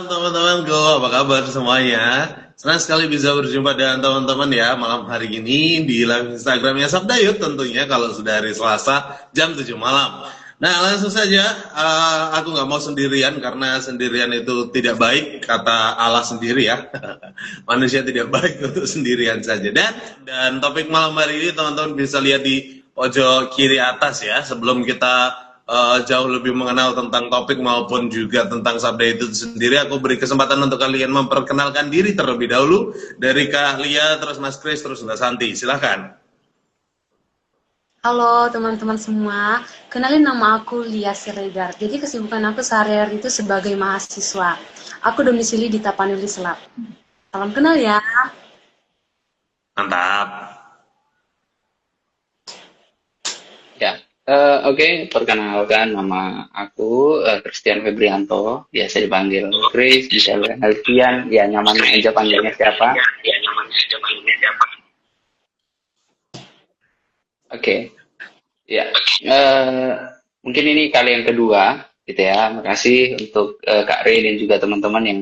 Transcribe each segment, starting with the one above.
malam teman-temanku, apa kabar semuanya? Senang sekali bisa berjumpa dengan teman-teman ya malam hari ini di live Instagramnya Sabdayut tentunya kalau sudah hari Selasa jam 7 malam. Nah langsung saja, aku nggak mau sendirian karena sendirian itu tidak baik kata Allah sendiri ya. Manusia tidak baik untuk sendirian saja. Dan topik malam hari ini teman-teman bisa lihat di pojok kiri atas ya sebelum kita jauh lebih mengenal tentang topik maupun juga tentang sabda itu sendiri, aku beri kesempatan untuk kalian memperkenalkan diri terlebih dahulu dari Kak Lia, terus Mas Kris, terus Mbak Santi. Silahkan. Halo teman-teman semua, kenalin nama aku Lia Siregar. Jadi kesibukan aku sehari-hari itu sebagai mahasiswa. Aku domisili di Tapanuli Selap. Salam kenal ya. Mantap. Ya, oke, perkenalkan nama aku Christian Febrianto, biasa dipanggil Chris, bisa Alfian, ya nyaman aja panggilnya siapa. Oke, ya, eh, mungkin ini kali yang kedua, gitu ya. Makasih untuk Kak Rey dan juga teman-teman yang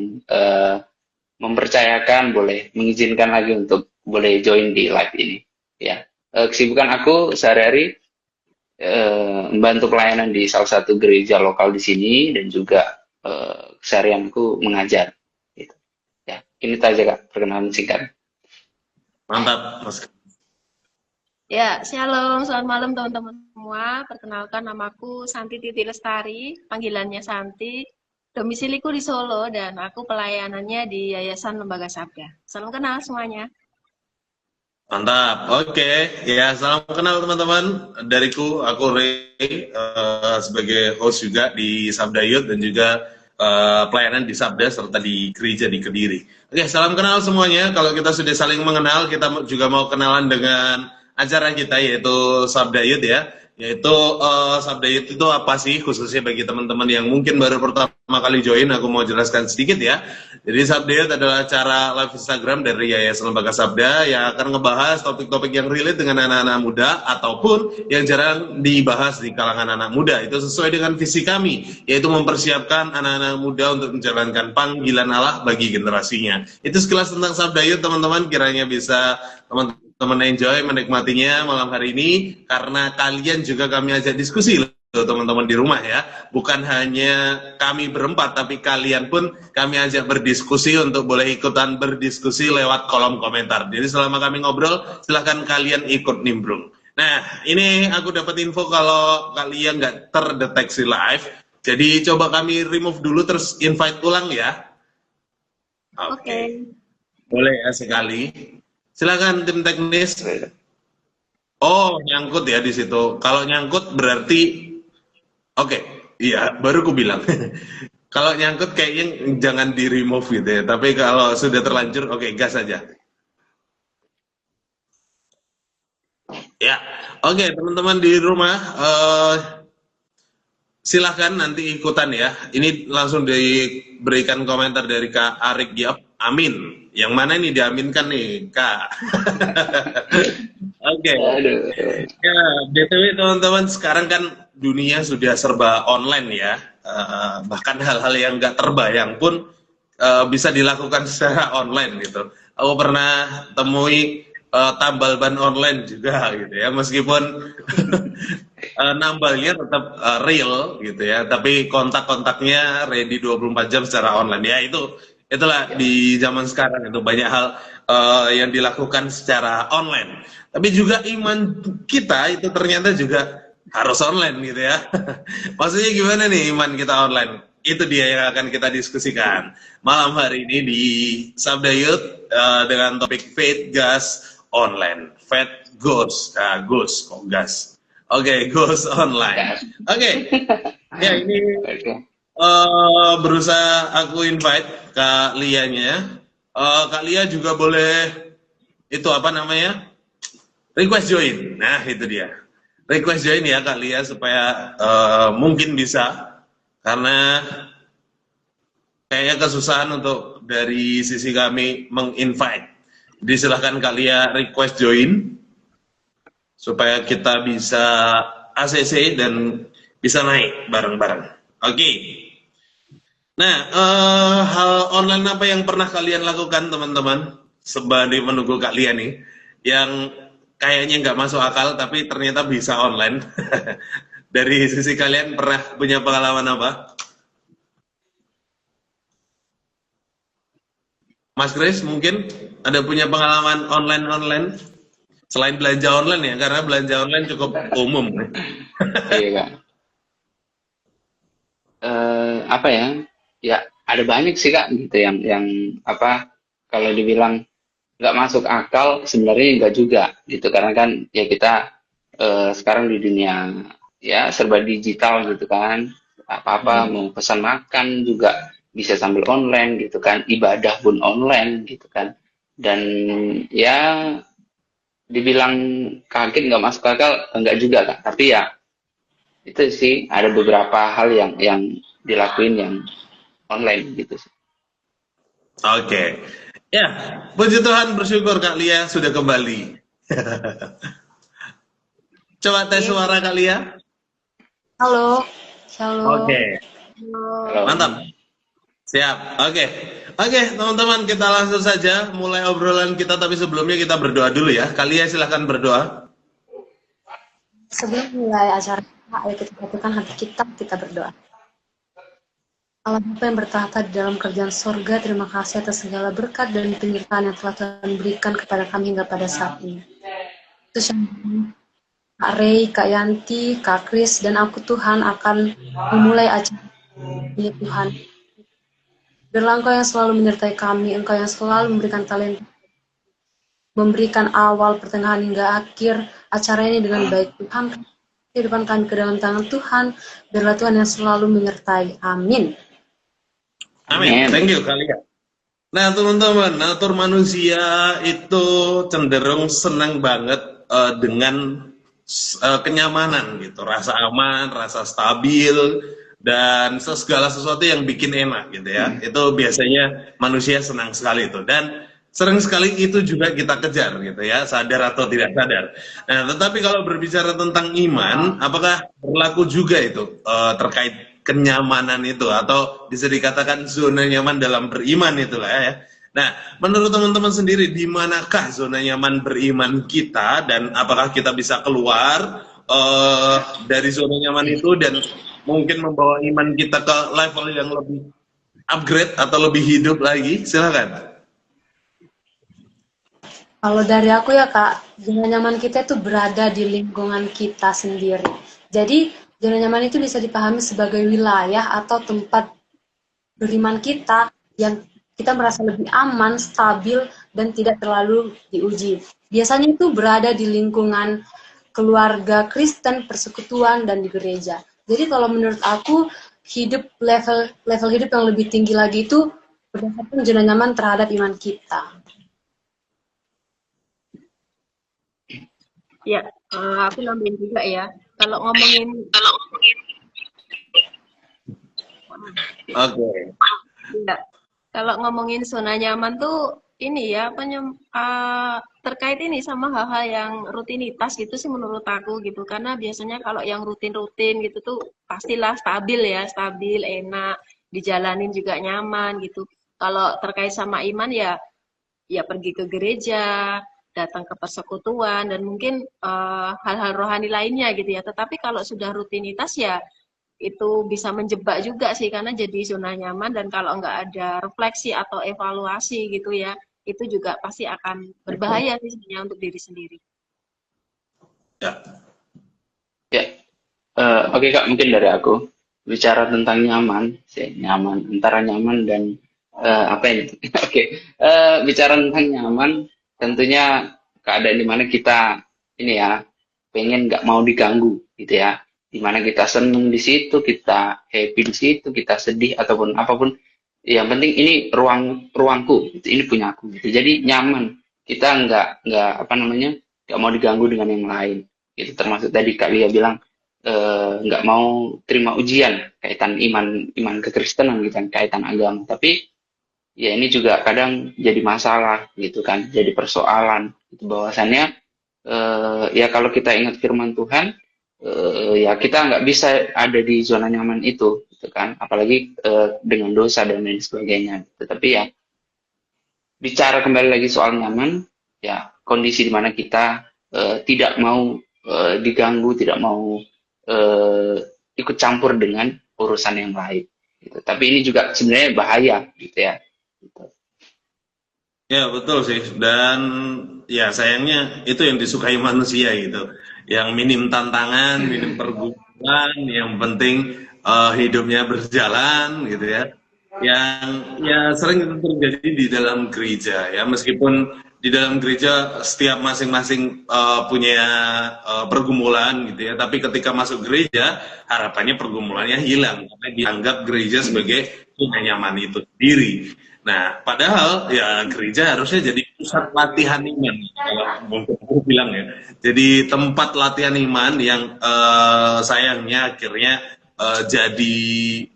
mempercayakan, boleh mengizinkan lagi untuk boleh join di live ini. Ya, kesibukan aku sehari-hari membantu pelayanan di salah satu gereja lokal di sini dan juga keseharianku mengajar. Gitu. Ya, ini saja Kak perkenalan singkat. Mantap, Mas. Ya, shalom, selamat malam teman-teman semua. Perkenalkan namaku Santi Titi Lestari, panggilannya Santi. Domisiliku di Solo dan aku pelayanannya di Yayasan Lembaga Sabda. Salam kenal semuanya. Mantap, oke. Ya, salam kenal teman-teman. Dariku, aku Ray, sebagai host juga di Sabda Youth dan juga pelayanan di Sabda serta di gereja di Kediri. Oke, salam kenal semuanya. Kalau kita sudah saling mengenal, kita juga mau kenalan dengan acara kita yaitu Sabda Youth ya. Yaitu Sabda Youth itu apa sih, khususnya bagi teman-teman yang mungkin baru pertama kali join, aku mau jelaskan sedikit ya. Jadi Sabda Youth adalah acara live Instagram dari Yayasan Lembaga Sabda yang akan ngebahas topik-topik yang relate dengan anak-anak muda ataupun yang jarang dibahas di kalangan anak muda. Itu sesuai dengan visi kami, yaitu mempersiapkan anak-anak muda untuk menjalankan panggilan Allah bagi generasinya. Itu sekilas tentang Sabda Youth teman-teman, kiranya bisa teman-teman enjoy menikmatinya malam hari ini, karena kalian juga kami ajak diskusi loh teman-teman di rumah ya, bukan hanya kami berempat tapi kalian pun kami ajak berdiskusi untuk boleh ikutan berdiskusi lewat kolom komentar. Jadi selama kami ngobrol silahkan kalian ikut nimbrung. Nah ini aku dapat info kalau kalian nggak terdeteksi live, jadi coba kami remove dulu terus invite ulang ya. Oke. Boleh ya sekali. Silakan tim teknis. Oh, nyangkut ya di situ. Kalau nyangkut berarti oke. Iya, baru ku bilang. Kalau nyangkut kayaknya jangan di remove gitu ya. Tapi kalau sudah terlanjur, oke, gas aja. Ya, oke teman-teman di rumah, silahkan nanti ikutan ya. Ini langsung diberikan komentar dari Kak Arik Giap. Amin. Yang mana ini diaminkan nih, Kak? Oke. Aduh. Ya, BTW teman-teman, sekarang kan dunia sudah serba online ya. Bahkan hal-hal yang nggak terbayang pun bisa dilakukan secara online gitu. Aku pernah temui tambal ban online juga gitu ya, meskipun nambalnya tetap real gitu ya, tapi kontak-kontaknya ready 24 jam secara online ya. Itulah di zaman sekarang itu banyak hal yang dilakukan secara online, tapi juga iman kita itu ternyata juga harus online gitu ya. Maksudnya gimana nih iman kita online? Itu dia yang akan kita diskusikan malam hari ini di Sabda Youth dengan topik Faith Gas Online. Faith Goes, Goes, kok gas. Oke, Goes Online. Oke. Ya ini berusaha aku invite Kak Lianya. Kak Lia juga boleh itu apa namanya? Request join. Nah, itu dia. Request join ya Kak Lia supaya mungkin bisa, karena kayaknya kesusahan untuk dari sisi kami menginvite. Jadi silahkan Kak Lia request join supaya kita bisa ACC dan bisa naik bareng-bareng. Oke. Nah, hal online apa yang pernah kalian lakukan, teman-teman? Sebanding menunggu Kak Lia nih, yang kayaknya nggak masuk akal, tapi ternyata bisa online. Dari sisi kalian pernah punya pengalaman apa? Mas Grace mungkin ada punya pengalaman online-online? Selain belanja online ya, karena belanja online cukup umum. Iya Kak. Apa ya? Ya ada banyak sih Kak gitu yang apa kalau dibilang nggak masuk akal sebenarnya nggak juga gitu karena kan ya kita sekarang di dunia ya serba digital gitu kan apa-apa Hmm. mau pesan makan juga bisa sambil online gitu kan ibadah pun online gitu kan dan ya dibilang kaget nggak masuk akal enggak juga Kak tapi ya itu sih ada beberapa hal yang dilakuin yang online gitu sih. Oke. Ya, puji Tuhan bersyukur Kak Lia sudah kembali. Coba tes Iya. suara Kak Lia. Halo, shalom. Oke, Halo. mantap. Siap. Oke. Oke, teman-teman, kita langsung saja mulai obrolan kita, tapi sebelumnya kita berdoa dulu ya. Kak Lia silahkan berdoa. Sebelum mulai acara, ayo kita satukan hati kita berdoa. Allah Bapa yang bertahta di dalam kerjaan sorga, terima kasih atas segala berkat dan penyertaan yang telah Tuhan berikan kepada kami hingga pada saat ini. Terus yang Kak Ray, Kak Yanti, Kak Kris, dan aku Tuhan akan memulai acara ini Tuhan. Biarlah Engkau yang selalu menyertai kami, Engkau yang selalu memberikan talenta, memberikan awal, pertengahan, hingga akhir acara ini dengan baik Tuhan. Kehidupan kami ke dalam tangan Tuhan, biarlah Tuhan yang selalu menyertai. Amin. Amin. Thank you Kak Lia. Nah, teman-teman, natur manusia itu cenderung senang banget dengan kenyamanan gitu, rasa aman, rasa stabil, dan segala sesuatu yang bikin enak gitu ya. Itu biasanya manusia senang sekali itu dan sering sekali itu juga kita kejar gitu ya, sadar atau tidak sadar. Nah, tetapi kalau berbicara tentang iman, apakah berlaku juga itu terkait kenyamanan itu atau bisa dikatakan zona nyaman dalam beriman itulah ya. Nah, menurut teman-teman sendiri di manakah zona nyaman beriman kita dan apakah kita bisa keluar dari zona nyaman itu dan mungkin membawa iman kita ke level yang lebih upgrade atau lebih hidup lagi? Silakan. Kalau dari aku ya Kak, zona nyaman kita itu berada di lingkungan kita sendiri. Jadi zona nyaman itu bisa dipahami sebagai wilayah atau tempat beriman kita yang kita merasa lebih aman, stabil, dan tidak terlalu diuji. Biasanya itu berada di lingkungan keluarga Kristen, persekutuan, dan di gereja. Jadi kalau menurut aku, level hidup yang lebih tinggi lagi itu berdasarkan zona nyaman terhadap iman kita. Ya, aku nambahin juga ya. Kalau ngomongin Oke. ya, kalau ngomongin zona nyaman tuh ini ya terkait ini sama hal-hal yang rutinitas gitu sih menurut aku gitu. Karena biasanya kalau yang rutin-rutin gitu tuh pastilah stabil ya, stabil, enak, dijalanin juga nyaman gitu. Kalau terkait sama iman ya ya pergi ke gereja, datang ke persekutuan, dan mungkin hal-hal rohani lainnya gitu ya. Tetapi kalau sudah rutinitas ya itu bisa menjebak juga sih, karena jadi zona nyaman, dan kalau nggak ada refleksi atau evaluasi gitu ya, itu juga pasti akan berbahaya sih sebenarnya untuk diri sendiri. Ya. Ya, oke Kak, mungkin dari aku bicara tentang nyaman, sih nyaman antara nyaman dan apa ini? Oke, bicara tentang nyaman, tentunya keadaan dimana kita ini ya pengen nggak mau diganggu gitu ya, dimana kita seneng di situ, kita happy di situ, kita sedih ataupun apapun, yang penting ini ruangku, gitu, ini punya aku gitu. Jadi nyaman, kita nggak apa namanya nggak mau diganggu dengan yang lain. Itu termasuk tadi Kak Lia bilang nggak mau terima ujian kaitan iman kekristenan gitu kan kaitan agama tapi ya ini juga kadang jadi masalah gitu kan jadi persoalan gitu bahwasannya ya kalau kita ingat firman Tuhan ya kita nggak bisa ada di zona nyaman itu, gitu kan? Apalagi dengan dosa dan lain sebagainya. Tetapi ya bicara kembali lagi soal nyaman, ya kondisi di mana kita tidak mau diganggu, tidak mau eh, ikut campur dengan urusan yang lain. Gitu. Tapi ini juga sebenarnya bahaya, gitu ya. Gitu. Ya betul sih, dan ya sayangnya itu yang disukai manusia gitu, yang minim tantangan, minim pergumulan, yang penting hidupnya berjalan gitu ya, yang ya sering itu terjadi di dalam gereja ya, meskipun di dalam gereja setiap masing-masing punya pergumulan gitu ya, tapi ketika masuk gereja harapannya pergumulannya hilang karena dianggap gereja sebagai zona nyaman itu sendiri. Nah, padahal ya gereja harusnya jadi pusat latihan iman, kalau mungkin aku bilang ya. Jadi tempat latihan iman yang sayangnya akhirnya jadi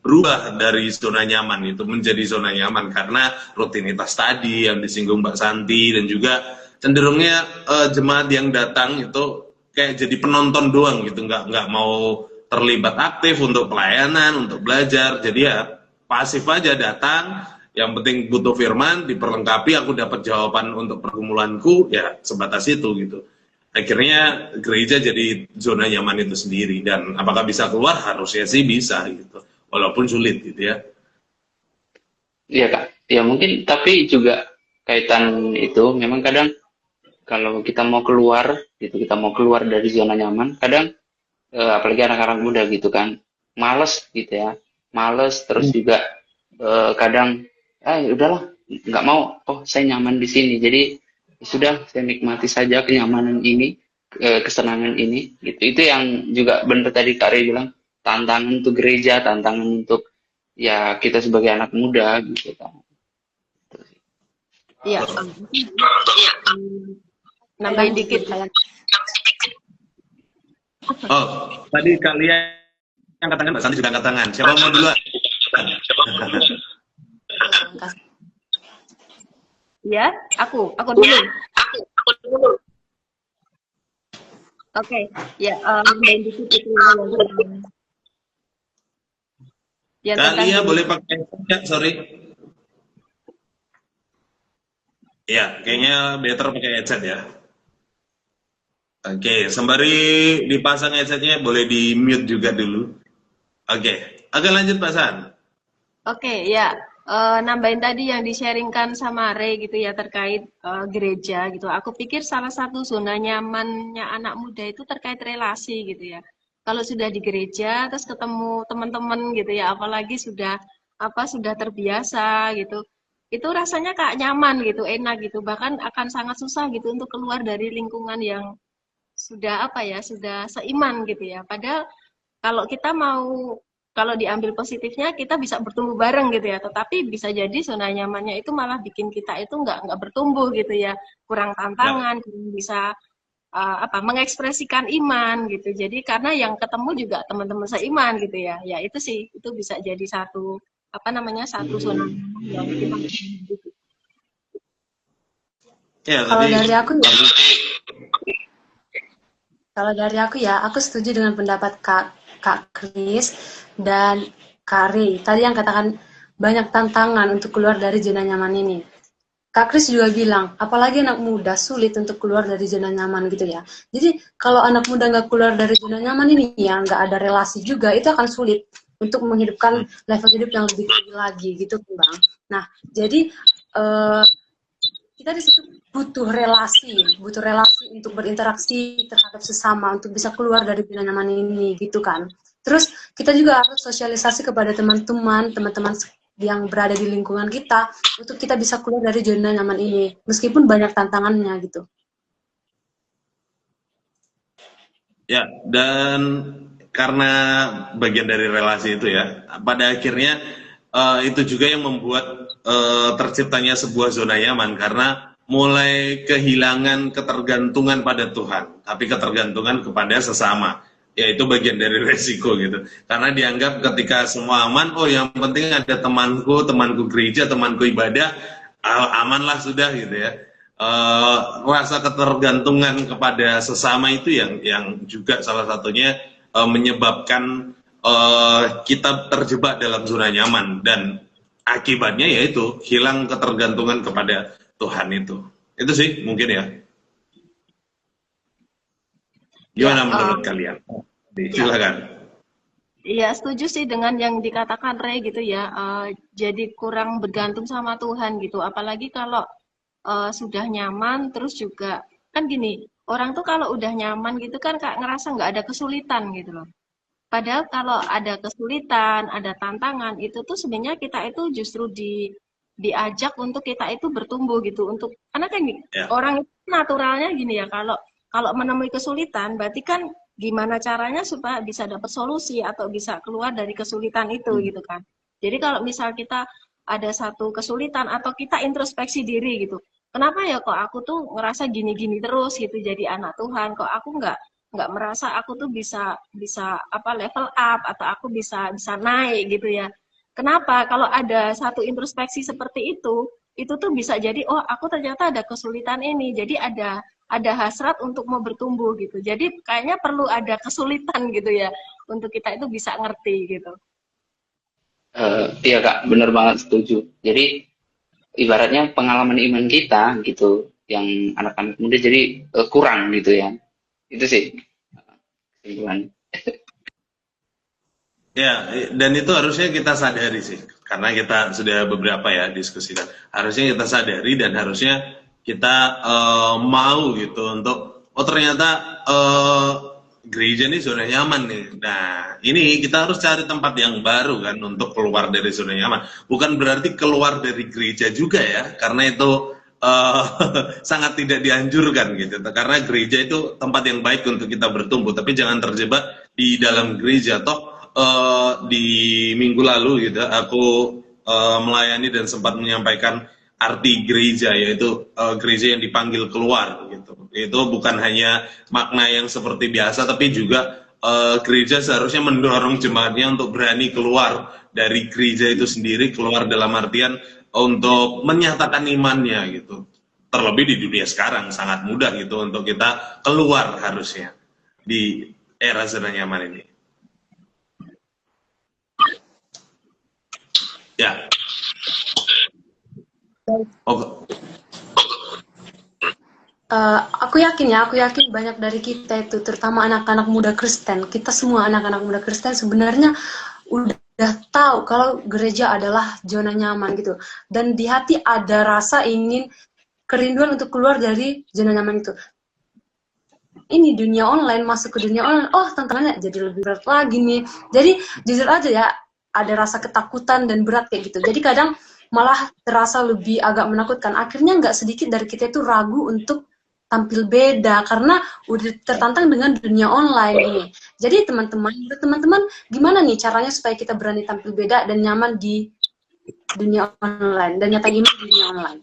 berubah dari zona nyaman itu menjadi zona nyaman karena rutinitas tadi yang disinggung Mbak Santi, dan juga cenderungnya jemaat yang datang itu kayak jadi penonton doang gitu, nggak mau terlibat aktif untuk pelayanan, untuk belajar. Jadi ya pasif aja datang, yang penting butuh firman, diperlengkapi, aku dapat jawaban untuk pergumulanku, ya sebatas itu gitu. Akhirnya gereja jadi zona nyaman itu sendiri, dan apakah bisa keluar? Harusnya sih bisa gitu, walaupun sulit gitu ya. Iya Kak, ya mungkin tapi juga kaitan itu memang kadang kalau kita mau keluar gitu, kita mau keluar dari zona nyaman, kadang apalagi anak-anak muda gitu kan, males gitu ya, males terus juga kadang udahlah nggak mau, oh saya nyaman di sini, jadi ya sudah saya nikmati saja kenyamanan ini, kesenangan ini gitu. Itu yang juga benar tadi Kak Rey bilang, tantangan untuk gereja, tantangan untuk ya kita sebagai anak muda gitu kan. Iya, nambahin dikit kayak. Oh, tadi kalian angkat tangan, Mbak Santi juga angkat tangan. Siapa mau duluan? Ya, aku dulu. Oke, ya, nambahin dikit itu yang Kalian boleh pakai headset, sorry. Ya, kayaknya better pakai headset ya. Oke, sembari dipasang headsetnya boleh di mute juga dulu. Oke, lanjut Pak San. Oke, ya, nambahin tadi yang di-sharingkan sama Ray gitu ya terkait gereja gitu. Aku pikir salah satu zona nyamannya anak muda itu terkait relasi gitu ya. Kalau sudah di gereja terus ketemu teman-teman gitu ya, apalagi sudah terbiasa gitu. Itu rasanya Kak nyaman gitu, enak gitu. Bahkan akan sangat susah gitu untuk keluar dari lingkungan yang sudah sudah seiman gitu ya. Padahal kalau kita mau, kalau diambil positifnya kita bisa bertumbuh bareng gitu ya, tetapi bisa jadi zona nyamannya itu malah bikin kita itu nggak bertumbuh gitu ya, kurang tantangan, kurang bisa mengekspresikan iman gitu. Jadi karena yang ketemu juga teman-teman seiman gitu ya, ya itu sih, itu bisa jadi satu satu zona nyaman yang kita gitu. Ya, Kalau tadi dari aku ya, aku setuju dengan pendapat Kak Kris dan Kak Ray. Tadi yang katakan banyak tantangan untuk keluar dari zona nyaman ini. Kak Kris juga bilang, apalagi anak muda sulit untuk keluar dari zona nyaman gitu ya. Jadi kalau anak muda nggak keluar dari zona nyaman ini ya, nggak ada relasi juga, itu akan sulit untuk menghidupkan level hidup yang lebih tinggi lagi gitu Bang. Nah, jadi kita di situ butuh relasi untuk berinteraksi terhadap sesama, untuk bisa keluar dari zona nyaman ini gitu kan. Terus kita juga harus sosialisasi kepada teman-teman yang berada di lingkungan kita untuk kita bisa keluar dari zona nyaman ini, meskipun banyak tantangannya gitu. ya, dan karena bagian dari relasi itu ya, pada akhirnya itu juga yang membuat terciptanya sebuah zona nyaman, karena mulai kehilangan ketergantungan pada Tuhan, tapi ketergantungan kepada sesama. Ya itu bagian dari resiko gitu. Karena dianggap ketika semua aman, oh yang penting ada temanku gereja, temanku ibadah, amanlah sudah gitu ya. Rasa ketergantungan kepada sesama itu yang juga salah satunya menyebabkan kita terjebak dalam zona nyaman, dan akibatnya yaitu hilang ketergantungan kepada Tuhan itu sih mungkin ya. Ya, Gimana menurut kalian? Silakan. iya, setuju sih dengan yang dikatakan Ray gitu ya. Jadi kurang bergantung sama Tuhan gitu. Apalagi kalau sudah nyaman, terus juga kan gini, orang tuh kalau udah nyaman gitu kan Kak ngerasa nggak ada kesulitan gitu loh. Padahal kalau ada kesulitan, ada tantangan, itu tuh sebenarnya kita itu justru diajak untuk kita itu bertumbuh gitu. Karena kan Ya. orang itu naturalnya gini ya, kalau kalau menemui kesulitan, berarti kan gimana caranya supaya bisa dapat solusi atau bisa keluar dari kesulitan itu gitu kan. Jadi kalau misal kita ada satu kesulitan atau kita introspeksi diri gitu, kenapa ya kok aku tuh ngerasa gini-gini terus gitu jadi anak Tuhan, kok aku nggak merasa aku tuh bisa bisa apa level up atau aku bisa naik gitu ya. Kenapa? Kalau ada satu introspeksi seperti itu tuh bisa jadi oh aku ternyata ada kesulitan ini. Jadi ada hasrat untuk mau bertumbuh gitu. Jadi kayaknya perlu ada kesulitan gitu ya untuk kita itu bisa ngerti gitu. Iya Kak, bener banget setuju. Jadi ibaratnya pengalaman iman kita gitu, yang anak-anak muda jadi kurang gitu ya. Itu sih kesimpulan. Ya, dan itu harusnya kita sadari sih, karena kita sudah beberapa ya diskusikan. Harusnya kita sadari dan harusnya kita mau gitu untuk, oh ternyata gereja ini zona nyaman nih. Nah, ini kita harus cari tempat yang baru kan untuk keluar dari zona nyaman. Bukan berarti keluar dari gereja juga ya, karena itu eh, sangat tidak dianjurkan gitu. Karena gereja itu tempat yang baik untuk kita bertumbuh, tapi jangan terjebak di dalam gereja. Toh di minggu lalu gitu aku melayani dan sempat menyampaikan arti gereja, yaitu gereja yang dipanggil keluar gitu. Itu bukan hanya makna yang seperti biasa, tapi juga gereja seharusnya mendorong jemaatnya untuk berani keluar dari gereja itu sendiri, keluar dalam artian untuk menyatakan imannya gitu. Terlebih di dunia sekarang sangat mudah gitu untuk kita keluar harusnya di era zona nyaman ini. Ya. Oh. Aku yakin banyak dari kita itu, terutama anak-anak muda Kristen, kita semua anak-anak muda Kristen sebenarnya udah tahu kalau gereja adalah zona nyaman gitu. Dan di hati ada rasa ingin kerinduan untuk keluar dari zona nyaman itu. Ini dunia online, masuk ke dunia online, oh tantangannya jadi lebih berat lagi nih. Jadi jujur aja ya, ada rasa ketakutan dan berat kayak gitu. Jadi kadang malah terasa lebih agak menakutkan. Akhirnya nggak sedikit dari kita itu ragu untuk tampil beda karena udah tertantang dengan dunia online ini. Jadi teman-teman gimana nih caranya supaya kita berani tampil beda dan nyaman di dunia online dan nyata iman di dunia online?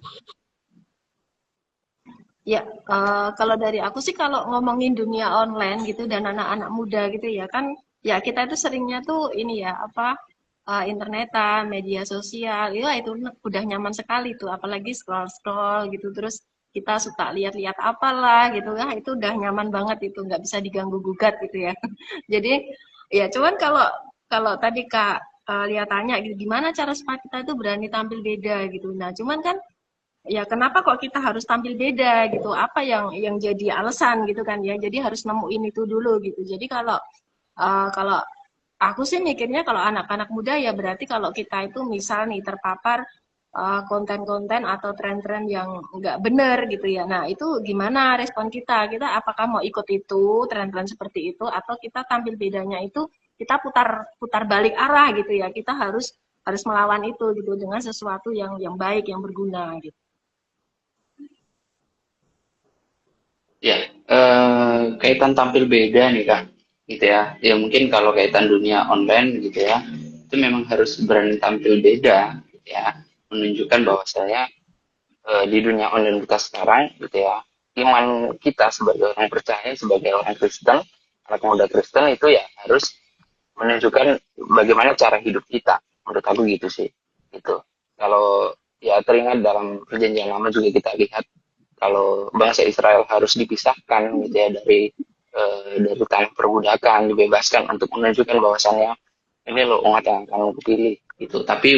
Ya, kalau dari aku sih kalau ngomongin dunia online gitu dan anak-anak muda gitu ya kan, ya kita itu seringnya tuh ini ya apa internetan, media sosial, ya itu udah nyaman sekali tuh, apalagi scroll-scroll gitu, terus kita suka lihat-lihat apalah gitu ya, itu udah nyaman banget itu, nggak bisa diganggu gugat gitu ya. Jadi ya cuman kalau kalau tadi Kak Lia tanya gitu, gimana cara supaya kita itu berani tampil beda gitu. Nah, cuman kan ya kenapa kok kita harus tampil beda gitu, apa yang jadi alasan gitu kan ya, jadi harus nemuin itu dulu gitu. Jadi kalau aku sih mikirnya kalau anak-anak muda ya berarti kalau kita itu misal nih terpapar konten-konten atau tren-tren yang nggak benar gitu ya, nah itu gimana respon kita apakah mau ikut itu tren-tren seperti itu atau kita tampil bedanya itu kita putar balik arah gitu ya, kita harus harus melawan itu gitu dengan sesuatu yang baik yang berguna gitu. Ya, kaitan tampil beda nih Kak, gitu ya. Ya mungkin kalau kaitan dunia online gitu ya, itu memang harus berani tampil beda, gitu ya. Menunjukkan bahwa saya di dunia online kita sekarang, gitu ya, iman kita sebagai orang percaya, sebagai orang Kristen, anak muda Kristen itu ya harus menunjukkan bagaimana cara hidup kita. Menurut aku gitu sih, gitu. Kalau ya teringat dalam perjanjian lama juga kita lihat kalau bangsa Israel harus dipisahkan gitu ya dari dari tanah perbudakan, dibebaskan untuk menunjukkan bahwasannya ini loh umat yang akan aku pilih gitu. Tapi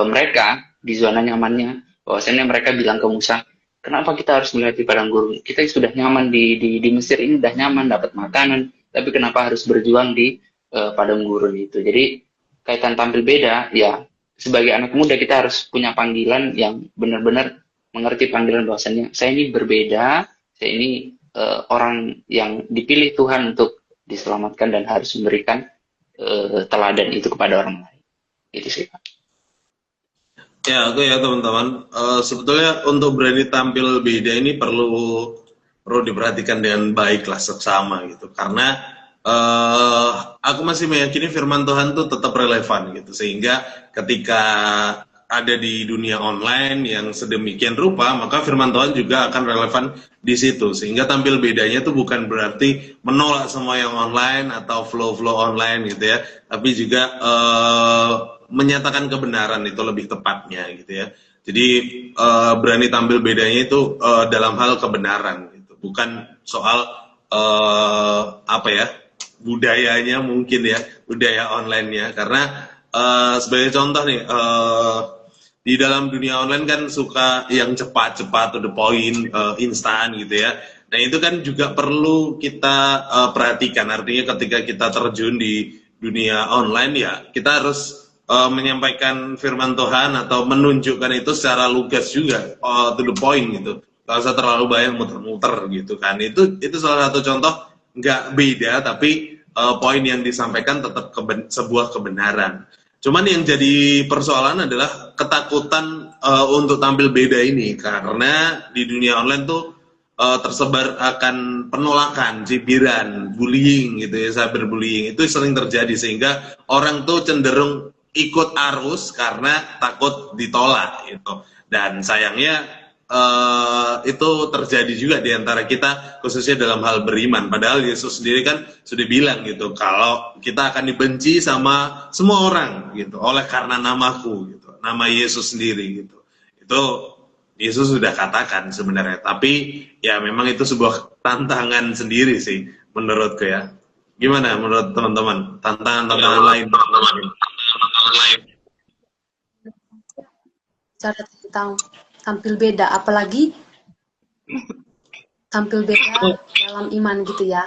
mereka di zona nyamannya, bahwasannya mereka bilang ke Musa, kenapa kita harus melihat di padang gurun? Kita sudah nyaman di Mesir ini, udah nyaman dapat makanan, tapi kenapa harus berjuang di padang gurun itu? Jadi kaitan tampil beda, ya sebagai anak muda kita harus punya panggilan yang benar-benar mengerti panggilan bahwasannya saya ini berbeda, saya ini orang yang dipilih Tuhan untuk diselamatkan dan harus memberikan teladan itu kepada orang lain. Gitu sih, Pak. Ya, oke ya teman-teman. Sebetulnya untuk berani tampil beda ini perlu diperhatikan dengan baik lah seksama gitu. Karena aku masih meyakini firman Tuhan tuh tetap relevan gitu. Sehingga ketika ada di dunia online yang sedemikian rupa, maka firman Tuhan juga akan relevan di situ. Sehingga tampil bedanya itu bukan berarti menolak semua yang online atau flow-flow online gitu ya, tapi juga menyatakan kebenaran itu lebih tepatnya gitu ya. Jadi berani tampil bedanya itu dalam hal kebenaran gitu, bukan soal apa ya, budayanya mungkin ya, budaya online-nya. Karena sebagai contoh nih, di dalam dunia online kan suka yang cepat-cepat, to the point, instan gitu ya. Nah itu kan juga perlu kita perhatikan. Artinya ketika kita terjun di dunia online ya kita harus menyampaikan firman Tuhan atau menunjukkan itu secara lugas juga, to the point gitu. Gak usah terlalu banyak muter-muter gitu kan. Itu salah satu contoh nggak beda tapi poin yang disampaikan tetap sebuah kebenaran. Cuman yang jadi persoalan adalah ketakutan untuk tampil beda ini, karena di dunia online tuh tersebar akan penolakan, cibiran, bullying gitu ya, cyberbullying itu sering terjadi sehingga orang tuh cenderung ikut arus karena takut ditolak gitu. Dan sayangnya itu terjadi juga di antara kita, khususnya dalam hal beriman. Padahal Yesus sendiri kan sudah bilang gitu, kalau kita akan dibenci sama semua orang gitu, oleh karena namaku gitu, nama Yesus sendiri gitu. Itu Yesus sudah katakan sebenarnya. Tapi ya memang itu sebuah tantangan sendiri sih menurutku ya. Gimana menurut teman-teman? Tantangan lain? Cara tentang tampil beda, apalagi tampil beda dalam iman gitu ya.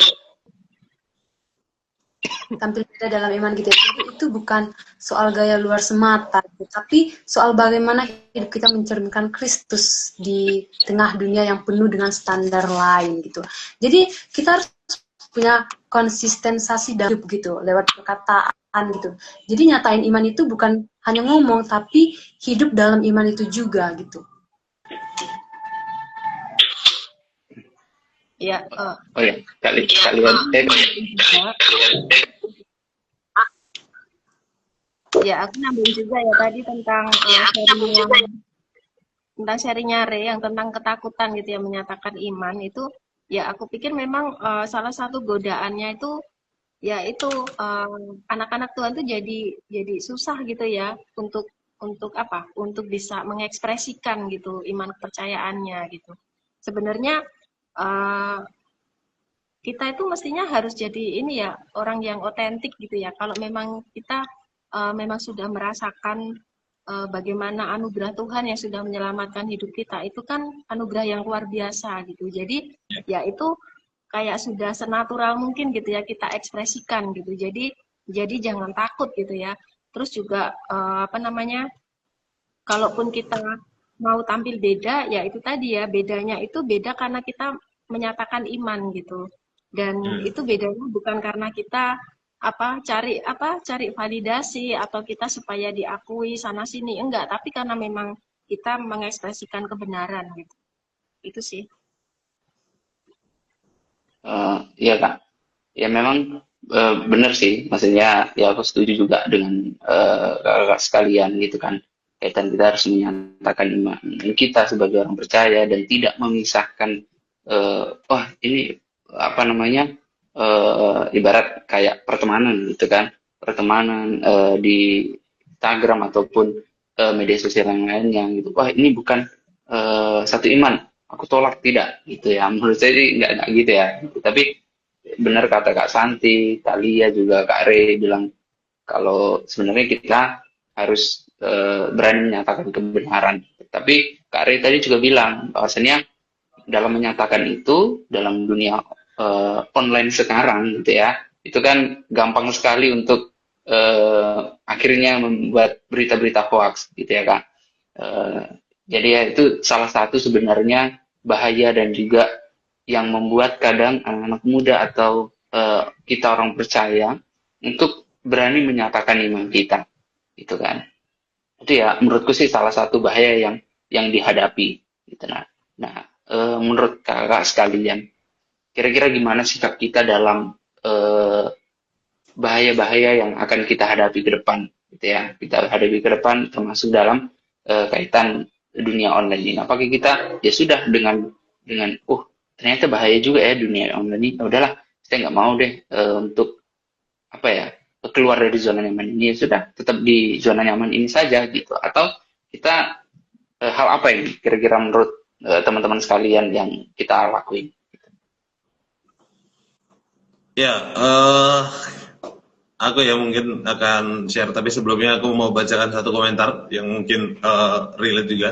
Tampil beda dalam iman gitu ya. Jadi itu bukan soal gaya luar semata, tapi soal bagaimana hidup kita mencerminkan Kristus di tengah dunia yang penuh dengan standar lain gitu. Jadi kita harus punya konsistensasi dalam hidup gitu, lewat perkataan gitu. Jadi nyatain iman itu bukan hanya ngomong, tapi hidup dalam iman itu juga gitu. Ya, Oh ya, kalian ya aku nambahin juga ya tadi tentang sharingnya Re yang tentang ketakutan gitu ya menyatakan iman itu, ya aku pikir memang salah satu godaannya itu ya itu anak-anak Tuhan tuh jadi susah gitu ya untuk apa? Untuk bisa mengekspresikan gitu iman kepercayaannya gitu. Sebenarnya kita itu mestinya harus jadi ini ya, orang yang otentik gitu ya. Kalau memang kita memang sudah merasakan bagaimana anugerah Tuhan yang sudah menyelamatkan hidup kita, itu kan anugerah yang luar biasa gitu. Jadi ya itu kayak sudah senatural mungkin gitu ya kita ekspresikan gitu. Jadi jangan takut gitu ya. Terus juga apa namanya, kalaupun kita mau tampil beda, ya itu tadi ya, bedanya itu beda karena kita menyatakan iman gitu. Dan itu bedanya bukan karena kita cari validasi atau kita supaya diakui sana sini, enggak, tapi karena memang kita mengekspresikan kebenaran gitu. Itu sih. Iya Kak, ya memang benar sih, maksudnya ya aku setuju juga dengan kakak sekalian gitu kan, kaitan kita harus menyatakan iman kita sebagai orang percaya dan tidak memisahkan wah ini apa namanya ibarat kayak pertemanan gitu kan, pertemanan di Instagram ataupun media sosial yang lainnya gitu, wah ini bukan satu iman, aku tolak, tidak gitu ya, menurut saya sih nggak gitu ya, tapi benar kata Kak Santi, Kak Lia juga Kak Re bilang kalau sebenarnya kita harus berani menyatakan kebenaran. Tapi Kak Re tadi juga bilang bahwasanya dalam menyatakan itu dalam dunia online sekarang gitu ya, itu kan gampang sekali untuk akhirnya membuat berita-berita hoax gitu ya Kak. Jadi ya itu salah satu sebenarnya bahaya dan juga yang membuat kadang anak-anak muda atau kita orang percaya untuk berani menyatakan iman kita, gitu kan? Itu ya menurutku sih salah satu bahaya yang dihadapi, gitu nah menurut kakak sekalian, kira-kira gimana sikap kita dalam bahaya-bahaya yang akan kita hadapi ke depan, gitu ya? Kita hadapi ke depan termasuk dalam kaitan dunia online ini. Apakah kita ya sudah dengan ternyata bahaya juga ya dunia online ini. Ya udahlah, saya nggak mau deh untuk apa ya keluar dari zona nyaman ini. Ya sudah, tetap di zona nyaman ini saja gitu. Atau kita hal apa ini kira-kira menurut teman-teman sekalian yang kita lakuin? Ya, aku ya mungkin akan share, tapi sebelumnya aku mau bacakan satu komentar yang mungkin relate juga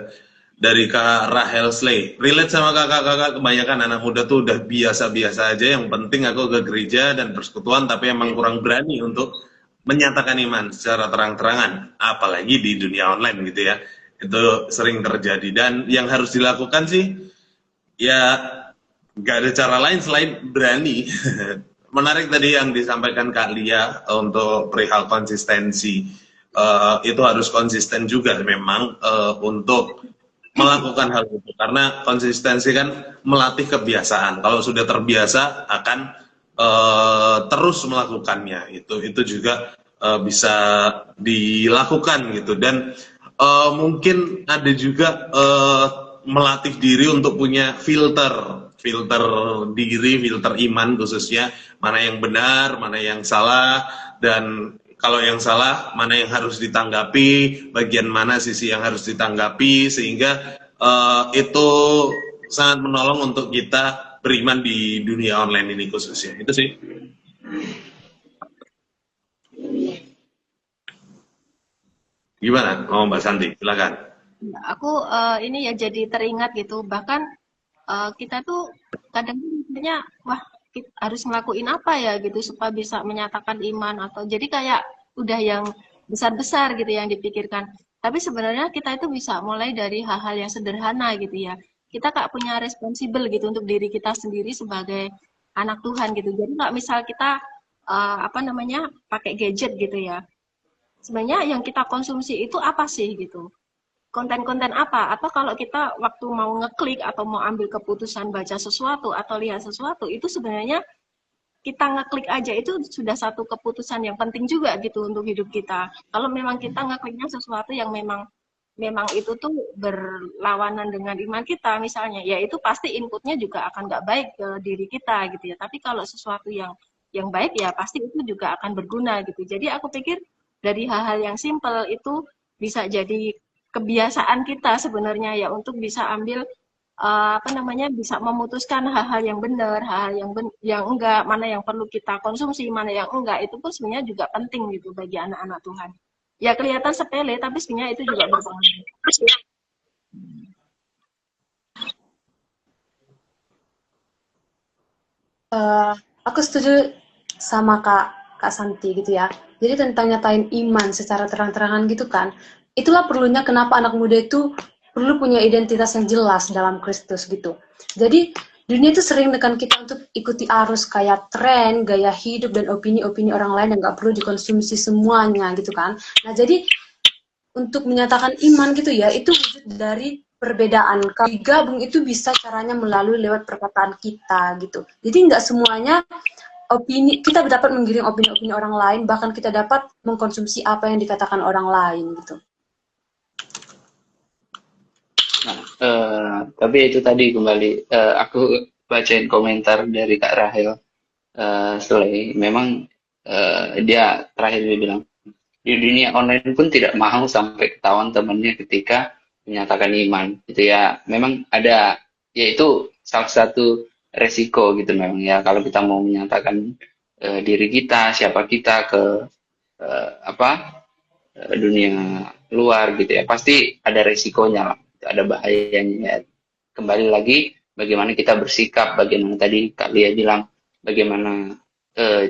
dari Kak Rahel Slay. Relate sama kakak-kakak, kebanyakan anak muda tuh udah biasa-biasa aja, yang penting aku ke gereja dan persekutuan, tapi emang kurang berani untuk menyatakan iman secara terang-terangan, apalagi di dunia online gitu ya. Itu sering terjadi, dan yang harus dilakukan sih, ya nggak ada cara lain selain berani. Menarik tadi yang disampaikan Kak Lia untuk perihal konsistensi. Itu harus konsisten juga memang untuk melakukan hal itu, karena konsistensi kan melatih kebiasaan. Kalau sudah terbiasa akan terus melakukannya. Itu juga bisa dilakukan gitu, dan mungkin ada juga melatih diri untuk punya filter diri, filter iman khususnya, mana yang benar, mana yang salah, dan kalau yang salah mana yang harus ditanggapi, bagian mana sisi yang harus ditanggapi, sehingga itu sangat menolong untuk kita beriman di dunia online ini khususnya. Itu sih. Gimana? Oh, Mbak Santi, silakan. Aku ini ya jadi teringat gitu, bahkan kita tuh kadang mikirnya, wah kita harus ngelakuin apa ya gitu supaya bisa menyatakan iman, atau jadi kayak udah yang besar-besar gitu yang dipikirkan. Tapi sebenarnya kita itu bisa mulai dari hal-hal yang sederhana gitu ya. Kita kak punya responsibel gitu untuk diri kita sendiri sebagai anak Tuhan gitu. Jadi nggak misal kita apa namanya pakai gadget gitu ya. Sebenarnya yang kita konsumsi itu apa sih gitu? Konten-konten apa? Atau kalau kita waktu mau ngeklik atau mau ambil keputusan baca sesuatu atau lihat sesuatu, itu sebenarnya kita ngeklik aja itu sudah satu keputusan yang penting juga gitu untuk hidup kita. Kalau memang kita ngekliknya sesuatu yang memang itu tuh berlawanan dengan iman kita misalnya, ya itu pasti inputnya juga akan nggak baik ke diri kita gitu ya. Tapi kalau sesuatu yang baik ya pasti itu juga akan berguna gitu. Jadi aku pikir dari hal-hal yang simpel itu bisa jadi kebiasaan kita sebenarnya ya untuk bisa ambil apa namanya bisa memutuskan hal-hal yang benar, hal-hal yang enggak, mana yang perlu kita konsumsi, mana yang enggak, itu pun sebenarnya juga penting gitu bagi anak-anak Tuhan. Ya kelihatan sepele tapi sebenarnya itu juga berpengaruh. Aku setuju sama Kak Santi gitu ya. Jadi tentang nyatain iman secara terang-terangan gitu kan, itulah perlunya kenapa anak muda itu perlu punya identitas yang jelas dalam Kristus gitu. Jadi dunia itu sering menekan kita untuk ikuti arus kayak tren, gaya hidup, dan opini-opini orang lain yang gak perlu dikonsumsi semuanya gitu kan. Nah jadi untuk menyatakan iman gitu ya, itu wujud dari perbedaan. Kalau digabung itu bisa caranya melalui lewat perkataan kita gitu. Jadi nggak semuanya opini, kita dapat menggiring opini-opini orang lain, bahkan kita dapat mengkonsumsi apa yang dikatakan orang lain gitu. Nah, tapi itu tadi kembali aku bacain komentar dari Kak Rahel Slay. Memang dia terakhir dia bilang di dunia online pun tidak mau sampai ketahuan temannya ketika menyatakan iman gitu ya. Memang ada, yaitu salah satu resiko gitu memang ya, kalau kita mau menyatakan diri kita, siapa kita ke dunia luar gitu ya, pasti ada resikonya lah, ada bahayanya ya. Kembali lagi bagaimana kita bersikap, bagaimana tadi Kak Lia bilang, bagaimana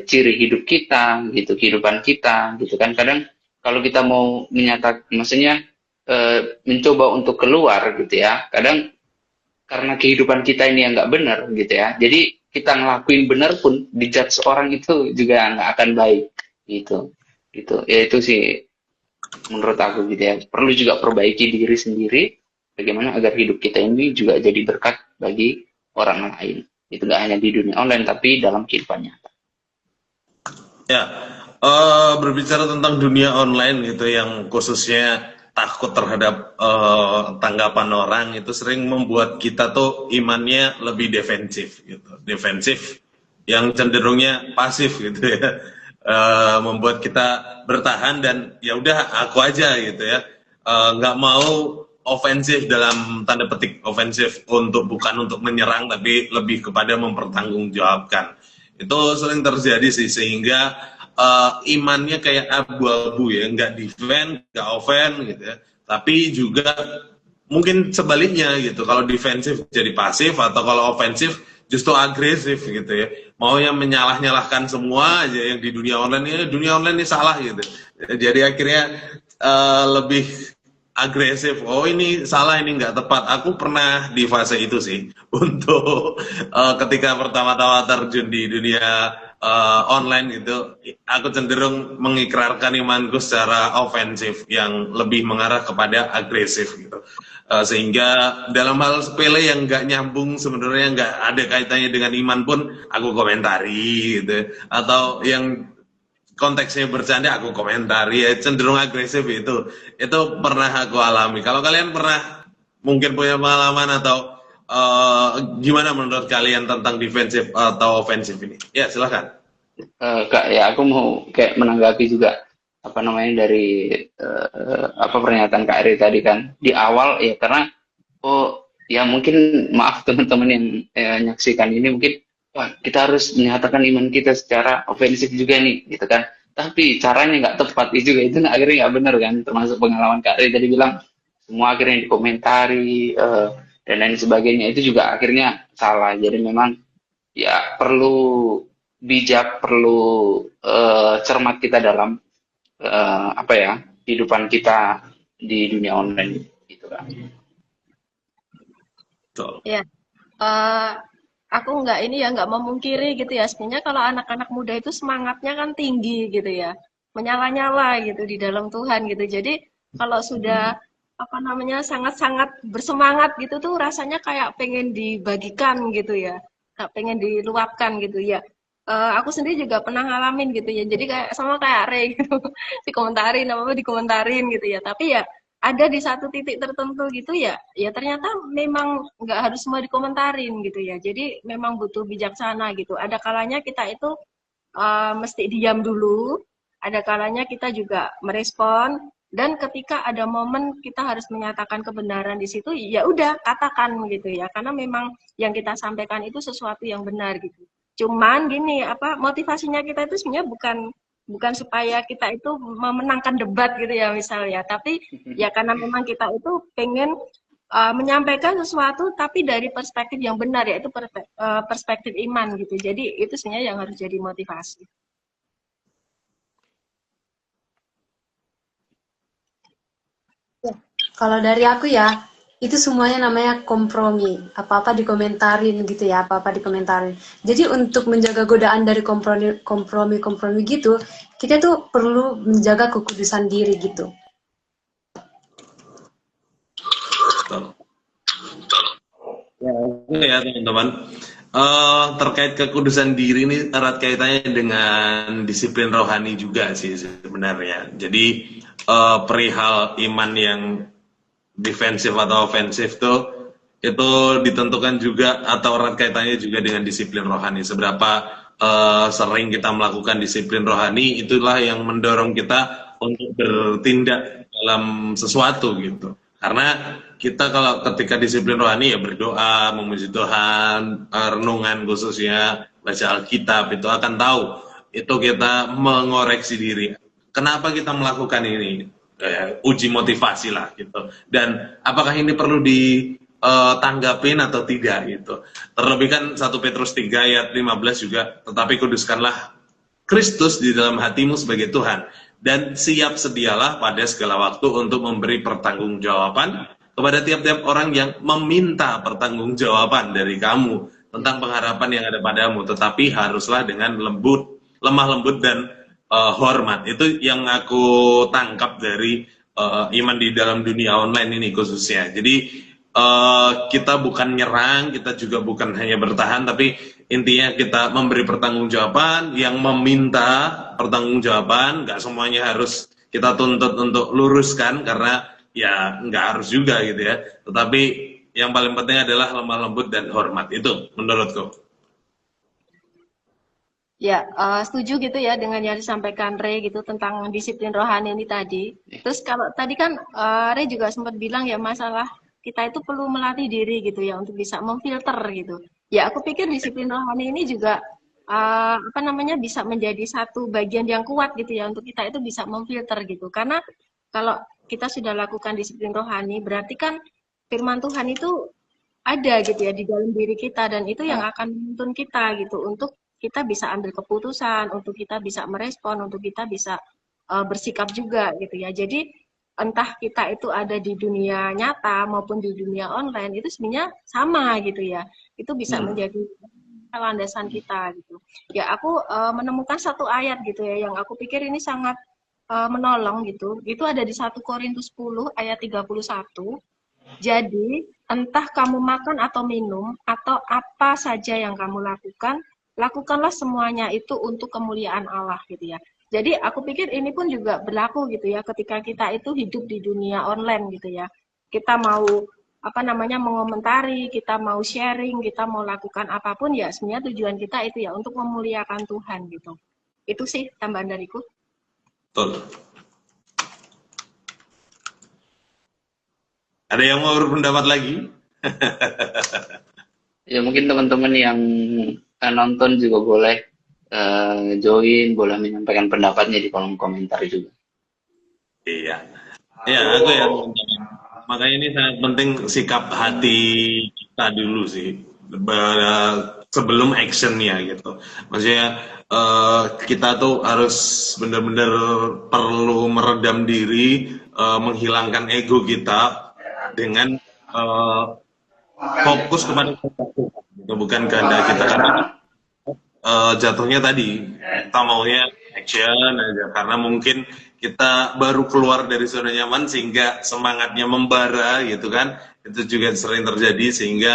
ciri hidup kita gitu, kehidupan kita gitu kan. Kadang kalau kita mau menyatakan, maksudnya mencoba untuk keluar gitu ya, kadang karena kehidupan kita ini yang nggak benar gitu ya, jadi kita ngelakuin benar pun dijudge orang itu juga nggak akan baik gitu gitu ya. Itu sih menurut aku gitu ya, perlu juga perbaiki diri sendiri bagaimana agar hidup kita ini juga jadi berkat bagi orang lain, itu nggak hanya di dunia online tapi dalam kehidupan nyata. Ya, berbicara tentang dunia online gitu yang khususnya takut terhadap tanggapan orang, itu sering membuat kita tuh imannya lebih defensif gitu. Defensif yang cenderungnya pasif gitu ya. Membuat kita bertahan dan ya udah aku aja gitu ya. Nggak mau ofensif, dalam tanda petik ofensif, bukan untuk menyerang tapi lebih kepada mempertanggungjawabkan. Itu sering terjadi sih, sehingga imannya kayak abu-abu ya, nggak defend, nggak offend gitu ya. Tapi juga mungkin sebaliknya gitu, kalau defensif jadi pasif, atau kalau ofensif justru agresif gitu ya. Maunya menyalah-nyalahkan semua aja yang di dunia online ini salah gitu. Jadi akhirnya lebih agresif. Oh ini salah, ini nggak tepat. Aku pernah di fase itu sih untuk ketika pertama-tama terjun di dunia online gitu. Aku cenderung mengikrarkan imanku secara ofensif yang lebih mengarah kepada agresif gitu. Sehingga dalam hal sepele yang nggak nyambung, sebenarnya nggak ada kaitannya dengan iman pun aku komentari gitu. Atau yang konteksnya bercanda aku komentari, ya cenderung agresif. Itu pernah aku alami. Kalau kalian pernah mungkin punya pengalaman atau gimana menurut kalian tentang defensif atau ofensif ini? Ya silahkan. Kak, ya aku mau kayak menanggapi juga apa namanya dari pernyataan Kak Eri tadi kan di awal ya, karena ya mungkin maaf teman-teman yang nyaksikan ini, mungkin wah kita harus menyatakan iman kita secara ofensif juga nih gitu kan, tapi caranya nggak tepat itu juga, itu akhirnya nggak benar kan. Termasuk pengalaman Kak Eri tadi bilang semua akhirnya dikomentari dan lain sebagainya, itu juga akhirnya salah. Jadi memang ya perlu bijak, perlu cermat kita dalam kehidupan kita di dunia online gitu kan. Ya, aku nggak memungkiri gitu ya. Sebenarnya kalau anak-anak muda itu semangatnya kan tinggi gitu ya, menyala-nyala gitu di dalam Tuhan gitu. Jadi kalau sudah sangat-sangat bersemangat gitu tuh rasanya kayak pengen dibagikan gitu ya, nggak pengen diluapkan gitu ya. Aku sendiri juga pernah ngalamin gitu ya. Jadi kayak sama kayak Ray gitu, dikomentarin gitu ya. Tapi ya ada di satu titik tertentu gitu ya, ya ternyata memang nggak harus semua dikomentarin gitu ya. Jadi memang butuh bijaksana gitu. Ada kalanya kita itu mesti diam dulu, ada kalanya kita juga merespon, dan ketika ada momen kita harus menyatakan kebenaran di situ, ya udah katakan gitu ya. Karena memang yang kita sampaikan itu sesuatu yang benar gitu. Cuman gini, motivasinya kita itu sebenarnya bukan supaya kita itu memenangkan debat gitu ya misalnya, tapi ya karena memang kita itu pengen menyampaikan sesuatu tapi dari perspektif yang benar, yaitu perspektif iman gitu. Jadi itu sebenarnya yang harus jadi motivasi. Ya, kalau dari aku ya, itu semuanya namanya kompromi. Apa-apa dikomentarin gitu ya, apa-apa dikomentarin. Jadi untuk menjaga godaan dari kompromi gitu, kita tuh perlu menjaga kekudusan diri gitu. Ya teman-teman, terkait kekudusan diri ini erat kaitannya dengan disiplin rohani juga sih sebenarnya. Jadi perihal iman yang defensif atau ofensif tuh itu ditentukan juga atau erat kaitannya juga dengan disiplin rohani. Seberapa sering kita melakukan disiplin rohani, itulah yang mendorong kita untuk bertindak dalam sesuatu gitu. Karena kita kalau ketika disiplin rohani ya berdoa, memuji Tuhan, renungan khususnya, baca Alkitab, itu akan tahu. Itu kita mengoreksi diri. Kenapa kita melakukan ini? Uji motivasi lah gitu. Dan apakah ini perlu ditanggapin atau tidak gitu. Terlebih kan 1 Petrus 3 ayat 15 juga, tetapi kuduskanlah Kristus di dalam hatimu sebagai Tuhan, dan siap sedialah pada segala waktu untuk memberi pertanggungjawaban kepada tiap-tiap orang yang meminta pertanggungjawaban dari kamu tentang pengharapan yang ada padamu, tetapi haruslah dengan lemah lembut dan hormat. Itu yang aku tangkap dari iman di dalam dunia online ini khususnya. Jadi kita bukan nyerang, kita juga bukan hanya bertahan, tapi intinya kita memberi pertanggungjawaban, yang meminta pertanggungjawaban, nggak semuanya harus kita tuntut untuk luruskan, karena ya nggak harus juga gitu ya. Tetapi yang paling penting adalah lemah lembut dan hormat, itu menurutku. Ya, setuju gitu ya dengan yang disampaikan Ray gitu tentang disiplin rohani ini tadi. Terus kalau tadi kan Ray juga sempat bilang ya masalah kita itu perlu melatih diri gitu ya untuk bisa memfilter gitu. Ya, aku pikir disiplin rohani ini juga apa namanya bisa menjadi satu bagian yang kuat gitu ya untuk kita itu bisa memfilter gitu. Karena kalau kita sudah lakukan disiplin rohani, berarti kan firman Tuhan itu ada gitu ya di dalam diri kita, dan itu yang akan menuntun kita gitu untuk kita bisa ambil keputusan, untuk kita bisa merespon, untuk kita bisa bersikap juga gitu ya. Jadi entah kita itu ada di dunia nyata maupun di dunia online, itu sebenarnya sama gitu ya. Itu bisa menjadi landasan kita gitu. Ya, aku menemukan satu ayat gitu ya yang aku pikir ini sangat menolong gitu. Itu ada di 1 Korintus 10 ayat 31. Jadi, entah kamu makan atau minum atau apa saja yang kamu lakukan, lakukanlah semuanya itu untuk kemuliaan Allah gitu ya. Jadi aku pikir ini pun juga berlaku gitu ya ketika kita itu hidup di dunia online gitu ya. Kita mau apa namanya mengomentari, kita mau sharing, kita mau lakukan apapun ya sebenarnya tujuan kita itu ya untuk memuliakan Tuhan gitu. Itu sih tambahan dariku. Betul. Ada yang mau berpendapat lagi? Ya mungkin teman-teman yang nonton juga boleh join, boleh menyampaikan pendapatnya di kolom komentar juga. Iya. Ya, aku ya. Makanya ini sangat penting sikap hati kita dulu sih. Sebelum actionnya gitu. Maksudnya kita tuh harus benar-benar perlu meredam diri, menghilangkan ego kita dengan fokus kepada Tuhan, bukan kehendak kita, karena jatuhnya tadi kita maunya action aja karena mungkin kita baru keluar dari zona nyaman sehingga semangatnya membara gitu kan, itu juga sering terjadi sehingga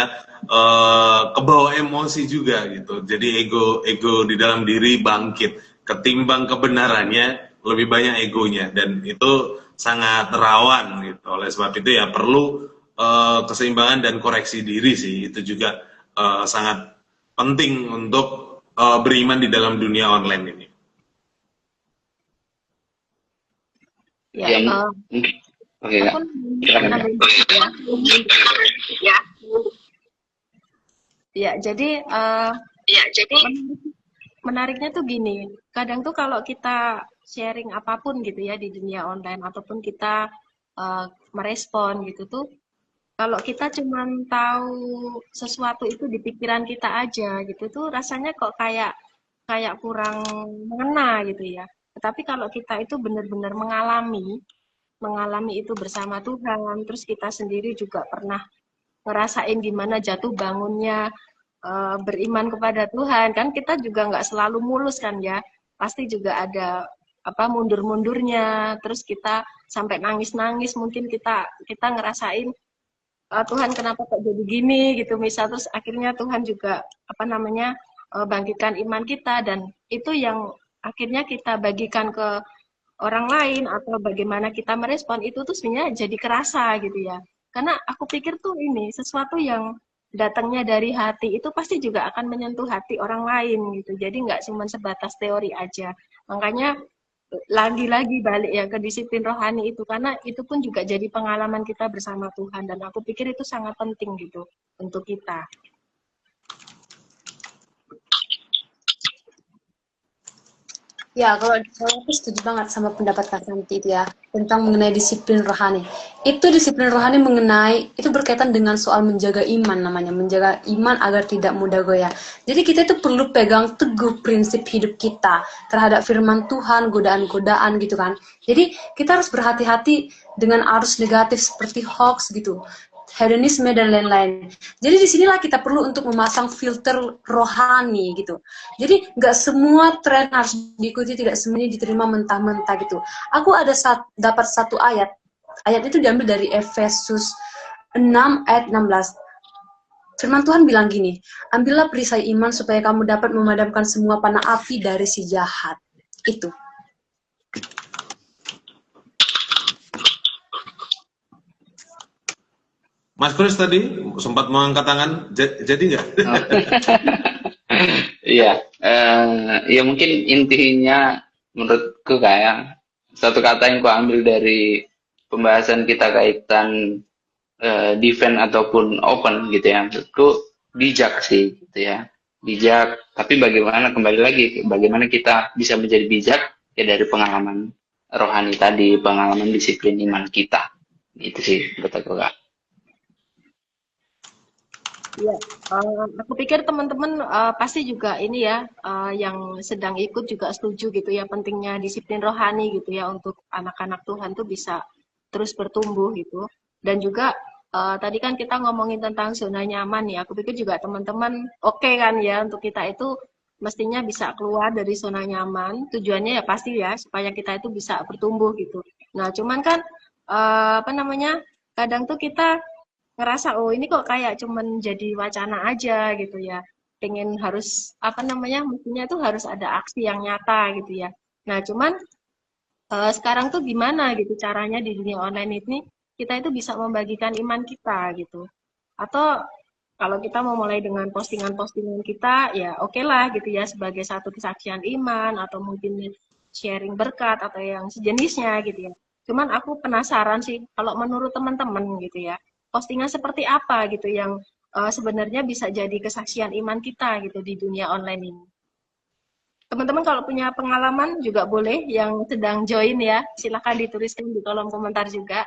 kebawa emosi juga gitu, jadi ego di dalam diri bangkit ketimbang kebenarannya, lebih banyak egonya, dan itu sangat rawan gitu. Oleh sebab itu ya perlu keseimbangan dan koreksi diri sih, itu juga sangat penting untuk beriman di dalam dunia online ini. Ya, oke Kak. Ya, jadi menariknya tuh gini, kadang tuh kalau kita sharing apapun gitu ya di dunia online ataupun kita merespon gitu tuh, kalau kita cuma tahu sesuatu itu di pikiran kita aja gitu tuh rasanya kok kayak kurang mengena gitu ya. Tetapi kalau kita itu benar-benar mengalami itu bersama Tuhan, terus kita sendiri juga pernah ngerasain gimana jatuh bangunnya beriman kepada Tuhan, kan kita juga nggak selalu mulus kan ya, pasti juga ada apa mundur-mundurnya, terus kita sampai nangis-nangis, mungkin kita ngerasain Tuhan kenapa kok jadi gini gitu misal, terus akhirnya Tuhan juga apa namanya bangkitkan iman kita, dan itu yang akhirnya kita bagikan ke orang lain atau bagaimana kita merespon itu tuh sebenarnya jadi kerasa gitu ya. Karena aku pikir tuh ini sesuatu yang datangnya dari hati itu pasti juga akan menyentuh hati orang lain gitu. Jadi nggak cuma sebatas teori aja. Makanya lagi-lagi balik ya ke disiplin rohani itu, karena itu pun juga jadi pengalaman kita bersama Tuhan, dan aku pikir itu sangat penting gitu untuk kita. Ya, kalau aku setuju banget sama pendapat Kak Santi itu ya, tentang mengenai disiplin rohani. Itu disiplin rohani itu berkaitan dengan soal menjaga iman namanya, menjaga iman agar tidak mudah goyah. Jadi kita itu perlu pegang teguh prinsip hidup kita terhadap firman Tuhan, godaan-godaan gitu kan. Jadi kita harus berhati-hati dengan arus negatif seperti hoax gitu, hedonisme dan lain-lain. Jadi disinilah kita perlu untuk memasang filter rohani gitu. Jadi nggak semua tren harus diikuti, tidak semuanya diterima mentah-mentah gitu. Aku ada dapat satu ayat itu diambil dari Efesus 6 ayat 16. Firman Tuhan bilang gini, ambillah perisai iman supaya kamu dapat memadamkan semua panah api dari si jahat. Itu. Mas Kris tadi sempat mau angkat tangan, jadi nggak? Iya, ya mungkin intinya menurutku kayak satu kata yang ku ambil dari pembahasan kita kaitan defend ataupun open gitu ya, menurutku bijak sih gitu ya, bijak. Tapi bagaimana, kembali lagi bagaimana kita bisa menjadi bijak ya dari pengalaman rohani tadi, pengalaman disiplin iman kita, gitu sih menurut aku Kak. Ya, aku pikir teman-teman pasti juga ini ya, yang sedang ikut juga setuju gitu ya, pentingnya disiplin rohani gitu ya untuk anak-anak Tuhan tuh bisa terus bertumbuh gitu. Dan juga tadi kan kita ngomongin tentang zona nyaman ya, aku pikir juga teman-teman oke kan ya, untuk kita itu mestinya bisa keluar dari zona nyaman. Tujuannya ya pasti ya supaya kita itu bisa bertumbuh gitu. Nah, cuman kan apa namanya, kadang tuh kita ngerasa oh ini kok kayak cuman jadi wacana aja gitu ya, pengen harus apa namanya, mestinya tuh harus ada aksi yang nyata gitu ya. Nah cuman sekarang tuh gimana gitu caranya di dunia online ini kita itu bisa membagikan iman kita gitu, atau kalau kita mau mulai dengan postingan-postingan kita ya oke lah gitu ya, sebagai satu kesaksian iman atau mungkin sharing berkat atau yang sejenisnya gitu ya. Cuman aku penasaran sih kalau menurut teman-teman gitu ya, postingan seperti apa gitu yang sebenarnya bisa jadi kesaksian iman kita gitu di dunia online ini. Teman-teman kalau punya pengalaman juga boleh, yang sedang join ya, silahkan dituliskan di kolom komentar juga.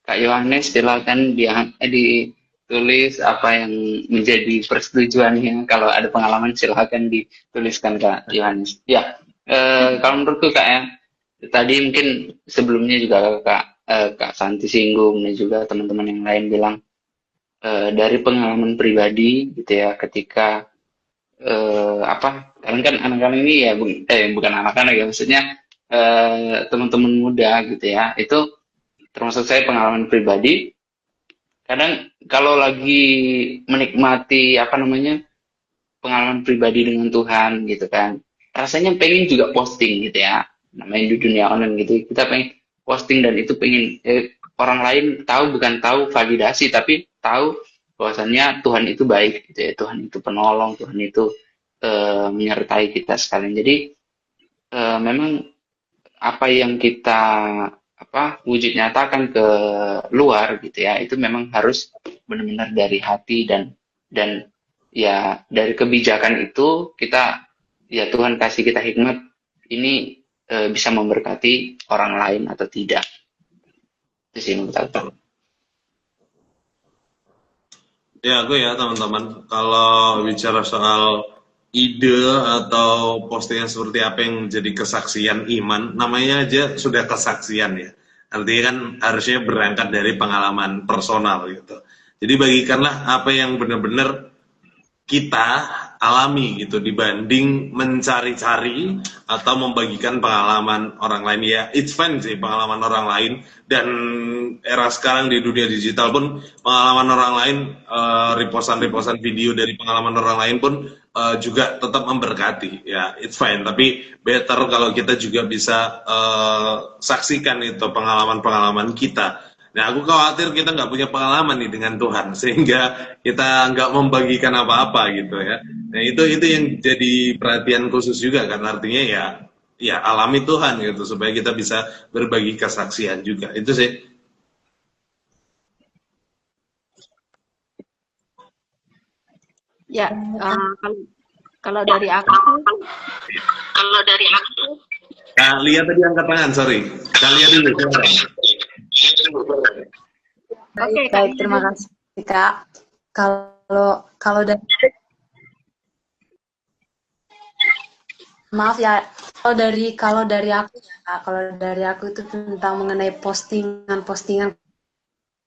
Kak Yohanes silakan ditulis apa yang menjadi persetujuannya. Kalau ada pengalaman silakan dituliskan Kak Yohanes. Ya, kalau menurutku Kak ya, tadi mungkin sebelumnya juga Kak Santi singgung dan juga teman-teman yang lain bilang dari pengalaman pribadi gitu ya, ketika kalian kan anak-anak ini ya bukan anak-anak ya, maksudnya teman-teman muda gitu ya, itu termasuk saya pengalaman pribadi. Kadang kalau lagi menikmati pengalaman pribadi dengan Tuhan gitu kan, rasanya pengen juga posting gitu ya, namanya di dunia online gitu, kita pengen posting dan itu pengen orang lain tahu, bukan tahu validasi tapi tahu bahwasannya Tuhan itu baik gitu ya, Tuhan itu penolong, Tuhan itu menyertai kita sekalian. Jadi memang apa yang kita wujud nyatakan ke luar gitu ya, itu memang harus benar-benar dari hati dan ya dari kebijakan itu kita ya Tuhan kasih kita hikmat ini bisa memberkati orang lain atau tidak. Itu sih menurut aku. Ya, aku ya teman-teman, kalau bicara soal ide atau postingan seperti apa yang menjadi kesaksian iman, namanya aja sudah kesaksian ya. Artinya kan harusnya berangkat dari pengalaman personal gitu. Jadi bagikanlah apa yang benar-benar kita alami gitu, dibanding mencari-cari atau membagikan pengalaman orang lain. Ya it's fine sih pengalaman orang lain, dan era sekarang di dunia digital pun pengalaman orang lain, reposan video dari pengalaman orang lain pun juga tetap memberkati. Ya it's fine, tapi better kalau kita juga bisa saksikan itu pengalaman-pengalaman kita. Nah, aku khawatir kita nggak punya pengalaman nih dengan Tuhan, sehingga kita nggak membagikan apa-apa gitu ya. Nah, itu yang jadi perhatian khusus juga kan, artinya ya ya alami Tuhan gitu, supaya kita bisa berbagi kesaksian juga. Itu sih. Ya, kalau dari aku, Nah, lihat tadi angkat tangan, sorry. Kalian dulu, silakan. Baik, Kak Lia terima dulu. kasih Kak. Kalau dari maaf ya, kalau dari aku ya Kak, kalau dari aku itu tentang mengenai postingan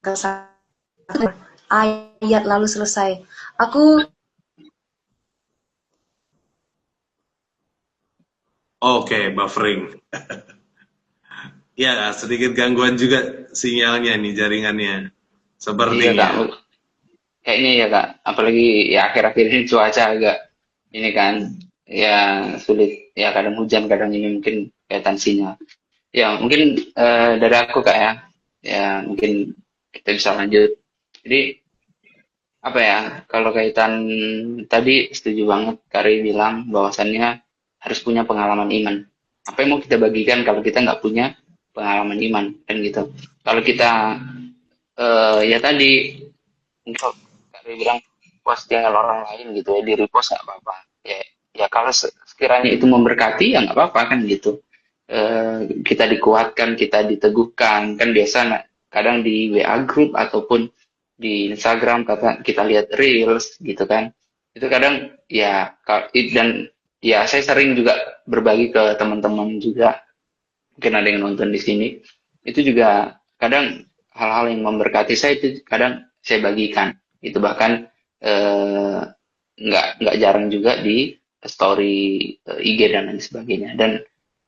kesaksian ayat lalu selesai. Aku Oke, buffering. Ya, sedikit gangguan juga sinyalnya nih, jaringannya. Iya Kak, Sepertinya. kayaknya ya Kak, apalagi ya akhir-akhir ini cuaca agak ini kan, ya sulit, ya kadang hujan, kadang ini mungkin kaitan sinyal. Ya mungkin dari aku Kak ya mungkin kita bisa lanjut. Jadi apa ya, kalau kaitan tadi setuju banget Kari bilang bahwasannya harus punya pengalaman iman. Apa yang mau kita bagikan kalau kita nggak punya pengalaman iman kan gitu. Kalau kita ya tadi untuk Kari bilang postingan orang lain gitu ya, di repost nggak apa-apa. Ya kalau sekiranya itu memberkati ya nggak apa-apa kan gitu. Kita dikuatkan, kita diteguhkan kan biasa kadang di WA group ataupun di Instagram kita lihat reels gitu kan, itu kadang ya dan ya saya sering juga berbagi ke teman-teman juga, mungkin ada yang nonton di sini, itu juga kadang hal-hal yang memberkati saya itu kadang saya bagikan itu, bahkan eh, nggak jarang juga di story IG dan lain sebagainya, dan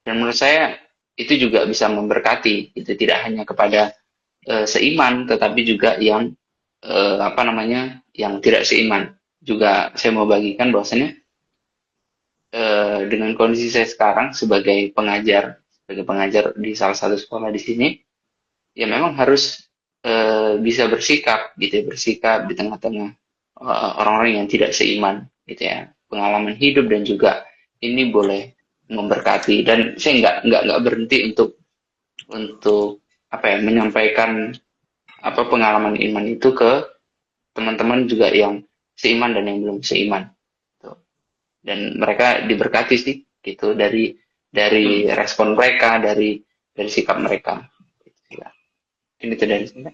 menurut saya itu juga bisa memberkati, itu tidak hanya kepada seiman tetapi juga yang apa namanya yang tidak seiman juga. Saya mau bagikan bahwasannya dengan kondisi saya sekarang sebagai pengajar di salah satu sekolah di sini, ya memang harus bisa bersikap gitu ya, bersikap di tengah-tengah orang-orang yang tidak seiman gitu ya, pengalaman hidup dan juga ini boleh memberkati, dan saya nggak berhenti untuk apa ya, menyampaikan apa pengalaman iman itu ke teman-teman juga yang seiman dan yang belum seiman gitu. Dan mereka diberkati sih gitu dari respon mereka, dari sikap mereka gitu, ya. Ini itu dari saya.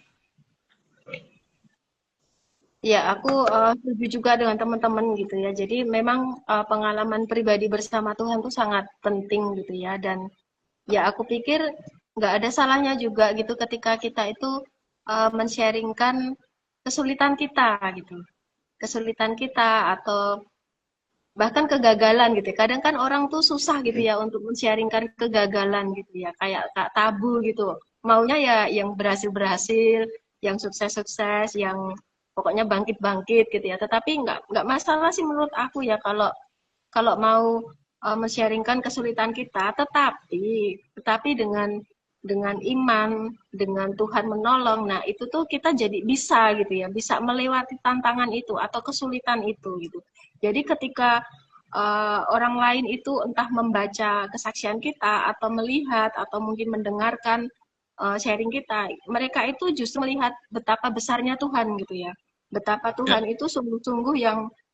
Ya, aku setuju juga dengan teman-teman gitu ya. Jadi memang pengalaman pribadi bersama Tuhan itu sangat penting gitu ya. Dan ya aku pikir nggak ada salahnya juga gitu ketika kita itu men-sharingkan kesulitan kita gitu. Kesulitan kita atau bahkan kegagalan gitu ya. Kadang kan orang tuh susah gitu ya untuk men-sharingkan kegagalan gitu ya. Kayak tak tabu gitu. Maunya ya yang berhasil-berhasil, yang sukses-sukses, yang pokoknya bangkit-bangkit gitu ya. Tetapi nggak masalah sih menurut aku ya kalau kalau mau men-sharingkan kesulitan kita, tetapi dengan iman, dengan Tuhan menolong. Nah, itu tuh kita jadi bisa gitu ya, bisa melewati tantangan itu atau kesulitan itu gitu. Jadi ketika orang lain itu entah membaca kesaksian kita atau melihat atau mungkin mendengarkan sharing kita, mereka itu justru melihat betapa besarnya Tuhan gitu ya. Betapa Tuhan itu sungguh-sungguh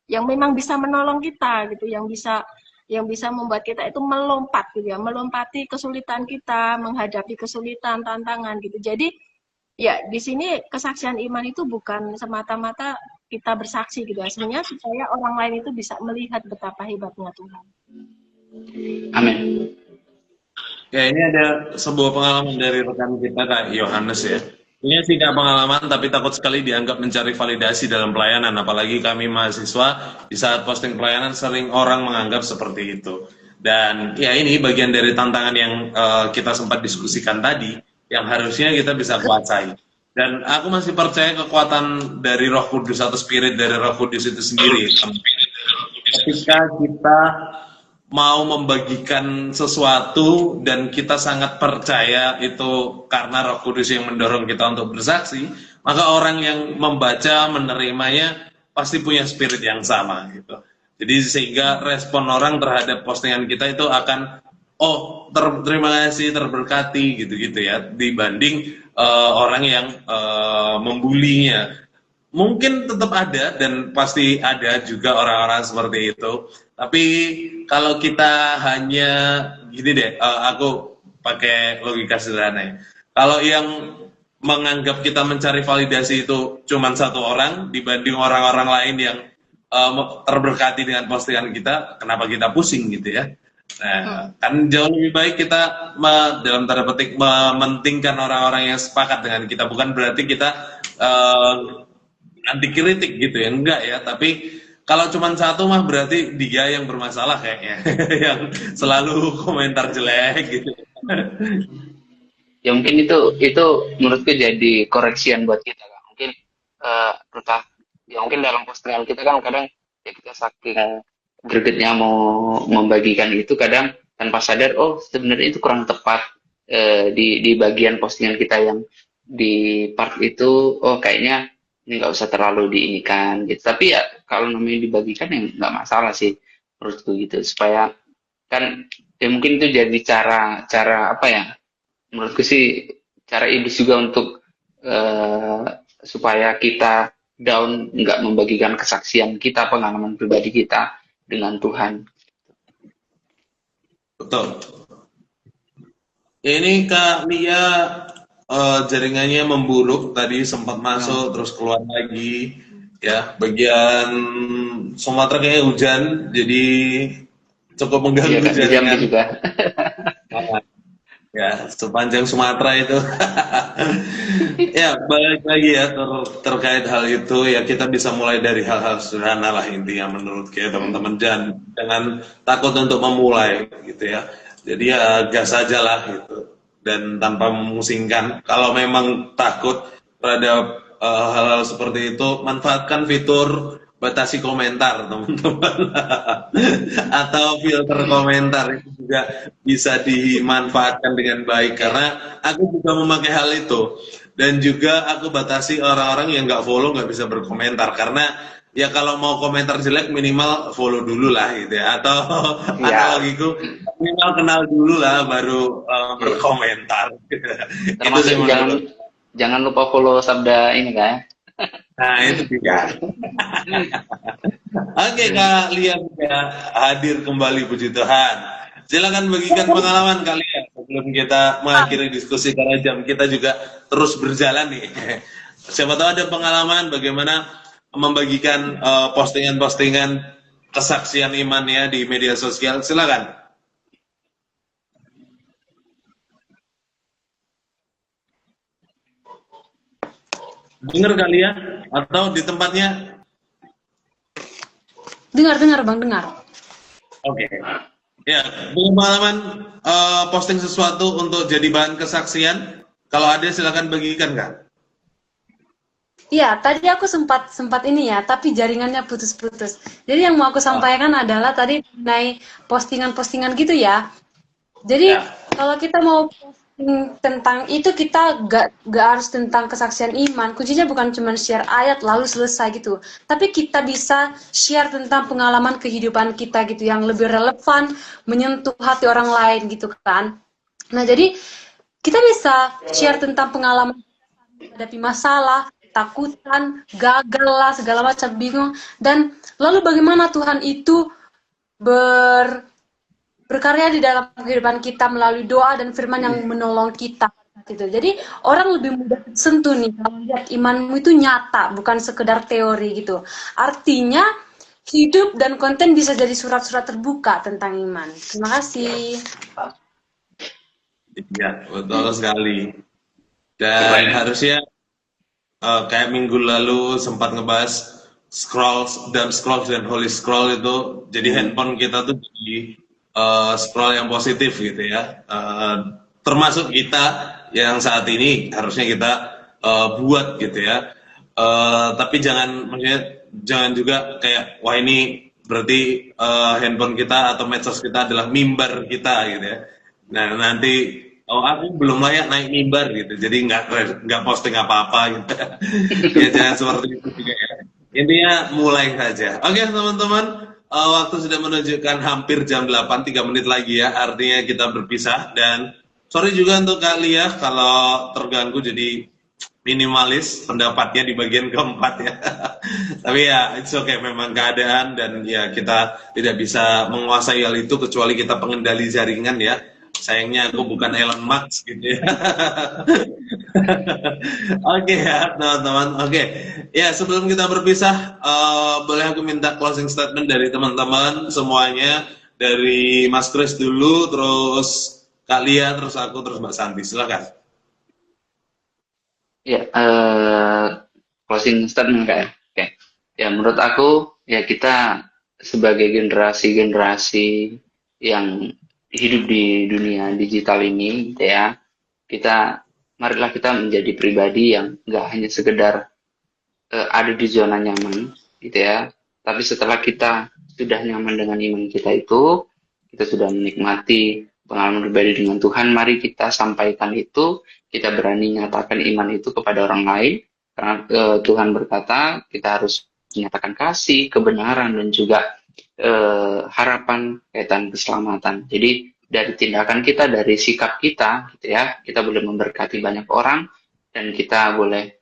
yang memang bisa menolong kita gitu, yang bisa membuat kita itu melompat gitu ya, melompati kesulitan kita, menghadapi kesulitan, tantangan gitu. Jadi ya di sini kesaksian iman itu bukan semata-mata kita bersaksi gitu ya, sebenarnya supaya orang lain itu bisa melihat betapa hebatnya Tuhan. Amin. Ya, ini ada sebuah pengalaman dari rekan kita, Kak Yohanes ya. Ini sih Kak pengalaman, tapi takut sekali dianggap mencari validasi dalam pelayanan. Apalagi kami mahasiswa, di saat posting pelayanan sering orang menganggap seperti itu. Dan ya ini bagian dari tantangan yang kita sempat diskusikan tadi, yang harusnya kita bisa kuasai. Dan aku masih percaya kekuatan dari Roh Kudus atau Spirit dari Roh Kudus itu sendiri. Ketika kita mau membagikan sesuatu dan kita sangat percaya itu karena Roh Kudus yang mendorong kita untuk bersaksi, maka orang yang membaca, menerimanya pasti punya spirit yang sama gitu. Jadi sehingga respon orang terhadap postingan kita itu akan terima kasih, terberkati gitu-gitu ya, dibanding orang yang membulinya. Mungkin tetap ada dan pasti ada juga orang-orang seperti itu. Tapi kalau kita hanya gini deh, aku pakai logika sederhana ya. Kalau yang menganggap kita mencari validasi itu cuma satu orang dibanding orang-orang lain yang terberkati dengan postingan kita, kenapa kita pusing gitu ya? Nah, kan jauh lebih baik kita dalam tanda petik mementingkan orang-orang yang sepakat dengan kita. Bukan berarti kita anti kritik gitu ya, enggak ya. Tapi kalau cuma satu mah berarti dia yang bermasalah kayaknya, yang selalu komentar jelek gitu. Ya mungkin itu menurutku jadi koreksian buat kita kan. Mungkin entah ya mungkin dalam postingan kita kan kadang ya kita saking gregetnya mau membagikan itu kadang tanpa sadar sebenarnya itu kurang tepat di bagian postingan kita yang di part itu kayaknya ini nggak usah terlalu diinikan gitu. Tapi ya kalau namanya dibagikan ya nggak masalah sih menurutku gitu, supaya kan ya mungkin itu jadi cara apa ya, menurutku sih cara iblis juga untuk supaya kita down, nggak membagikan kesaksian kita, pengalaman pribadi kita dengan Tuhan. Betul. Ini Kak Lia jaringannya memburuk, tadi sempat masuk terus keluar lagi ya. Bagian Sumatera kayaknya hujan, jadi cukup mengganggu jaringan juga. Ya, sepanjang Sumatera itu. Ya, balik lagi ya terkait hal itu ya, kita bisa mulai dari hal-hal sederhana lah intinya menurut kita teman-teman, jangan takut untuk memulai gitu ya. Jadi ya gas aja lah gitu, dan tanpa memusingkan. Kalau memang takut terhadap hal-hal seperti itu, manfaatkan fitur batasi komentar teman-teman atau filter komentar, itu juga bisa dimanfaatkan dengan baik, karena aku juga memakai hal itu. Dan juga aku batasi orang-orang yang nggak follow nggak bisa berkomentar, karena ya kalau mau komentar jelek minimal follow dulu lah gitu ya, atau bagiku minimal kenal dulu lah baru berkomentar. Termasuk jangan lupa follow Sabda ini kan. Nah itu juga. Oke, Kak Lia sudah hadir kembali, puji Tuhan. Silakan bagikan pengalaman kalian sebelum kita mengakhiri diskusi, karena jam kita juga terus berjalan nih. Siapa tahu ada pengalaman bagaimana membagikan postingan-postingan kesaksian iman ya di media sosial. Silakan. Dengar kali ya? Atau di tempatnya? Dengar Bang, dengar. Oke. Ya, pengalaman posting sesuatu untuk jadi bahan kesaksian. Kalau ada silakan bagikan, Kak. Iya, tadi aku sempat ini ya, tapi jaringannya putus-putus. Jadi yang mau aku sampaikan adalah tadi mengenai postingan-postingan gitu ya. Jadi kalau kita mau tentang itu, kita gak harus tentang kesaksian iman. Kuncinya bukan cuma share ayat lalu selesai gitu, tapi kita bisa share tentang pengalaman kehidupan kita gitu, yang lebih relevan, menyentuh hati orang lain gitu kan. Nah jadi kita bisa share tentang pengalaman menghadapi masalah, takutan, gagal lah, segala macam, bingung, dan lalu bagaimana Tuhan itu berkarya di dalam kehidupan kita melalui doa dan firman yang menolong kita gitu. Jadi orang lebih mudah tersentuh nih kalau lihat imanmu itu nyata, bukan sekedar teori gitu. Artinya hidup dan konten bisa jadi surat-surat terbuka tentang iman. Terima kasih. Ya, betul sekali. Dan harusnya kayak minggu lalu sempat ngebahas scroll dan holy scroll itu, jadi handphone kita tuh jadi scroll yang positif gitu ya, termasuk kita yang saat ini harusnya kita buat gitu ya, tapi jangan juga kayak wah ini berarti handphone kita atau medsos kita adalah mimbar kita gitu ya. Nah nanti aku belum layak naik mimbar gitu, jadi nggak posting apa-apa gitu. Ya jangan seperti itu juga ya. Intinya mulai saja. Oke teman-teman, waktu sudah menunjukkan hampir jam 8, 3 menit lagi ya, artinya kita berpisah. Dan sorry juga untuk Kak Lia kalau terganggu jadi minimalis pendapatnya di bagian keempat ya. Tapi ya it's okay, memang keadaan dan ya kita tidak bisa menguasai hal itu kecuali kita pengendali jaringan ya. Sayangnya aku bukan Elon Musk gitu ya. Oke ya teman-teman. Oke. Ya sebelum kita berpisah, boleh aku minta closing statement dari teman-teman semuanya, dari Mas Kris dulu, terus Kak Lia, terus aku, terus Mbak Santi. Silakan. Ya, closing statement Kak. Oke. Ya menurut aku ya kita sebagai generasi-generasi yang hidup di dunia digital ini gitu ya, marilah kita menjadi pribadi yang nggak hanya sekedar ada di zona nyaman gitu ya, tapi setelah kita sudah nyaman dengan iman kita itu, kita sudah menikmati pengalaman pribadi dengan Tuhan, mari kita sampaikan itu, kita berani nyatakan iman itu kepada orang lain, karena Tuhan berkata kita harus menyatakan kasih, kebenaran, dan juga harapan kaitan keselamatan. Jadi dari tindakan kita, dari sikap kita gitu ya, kita boleh memberkati banyak orang dan kita boleh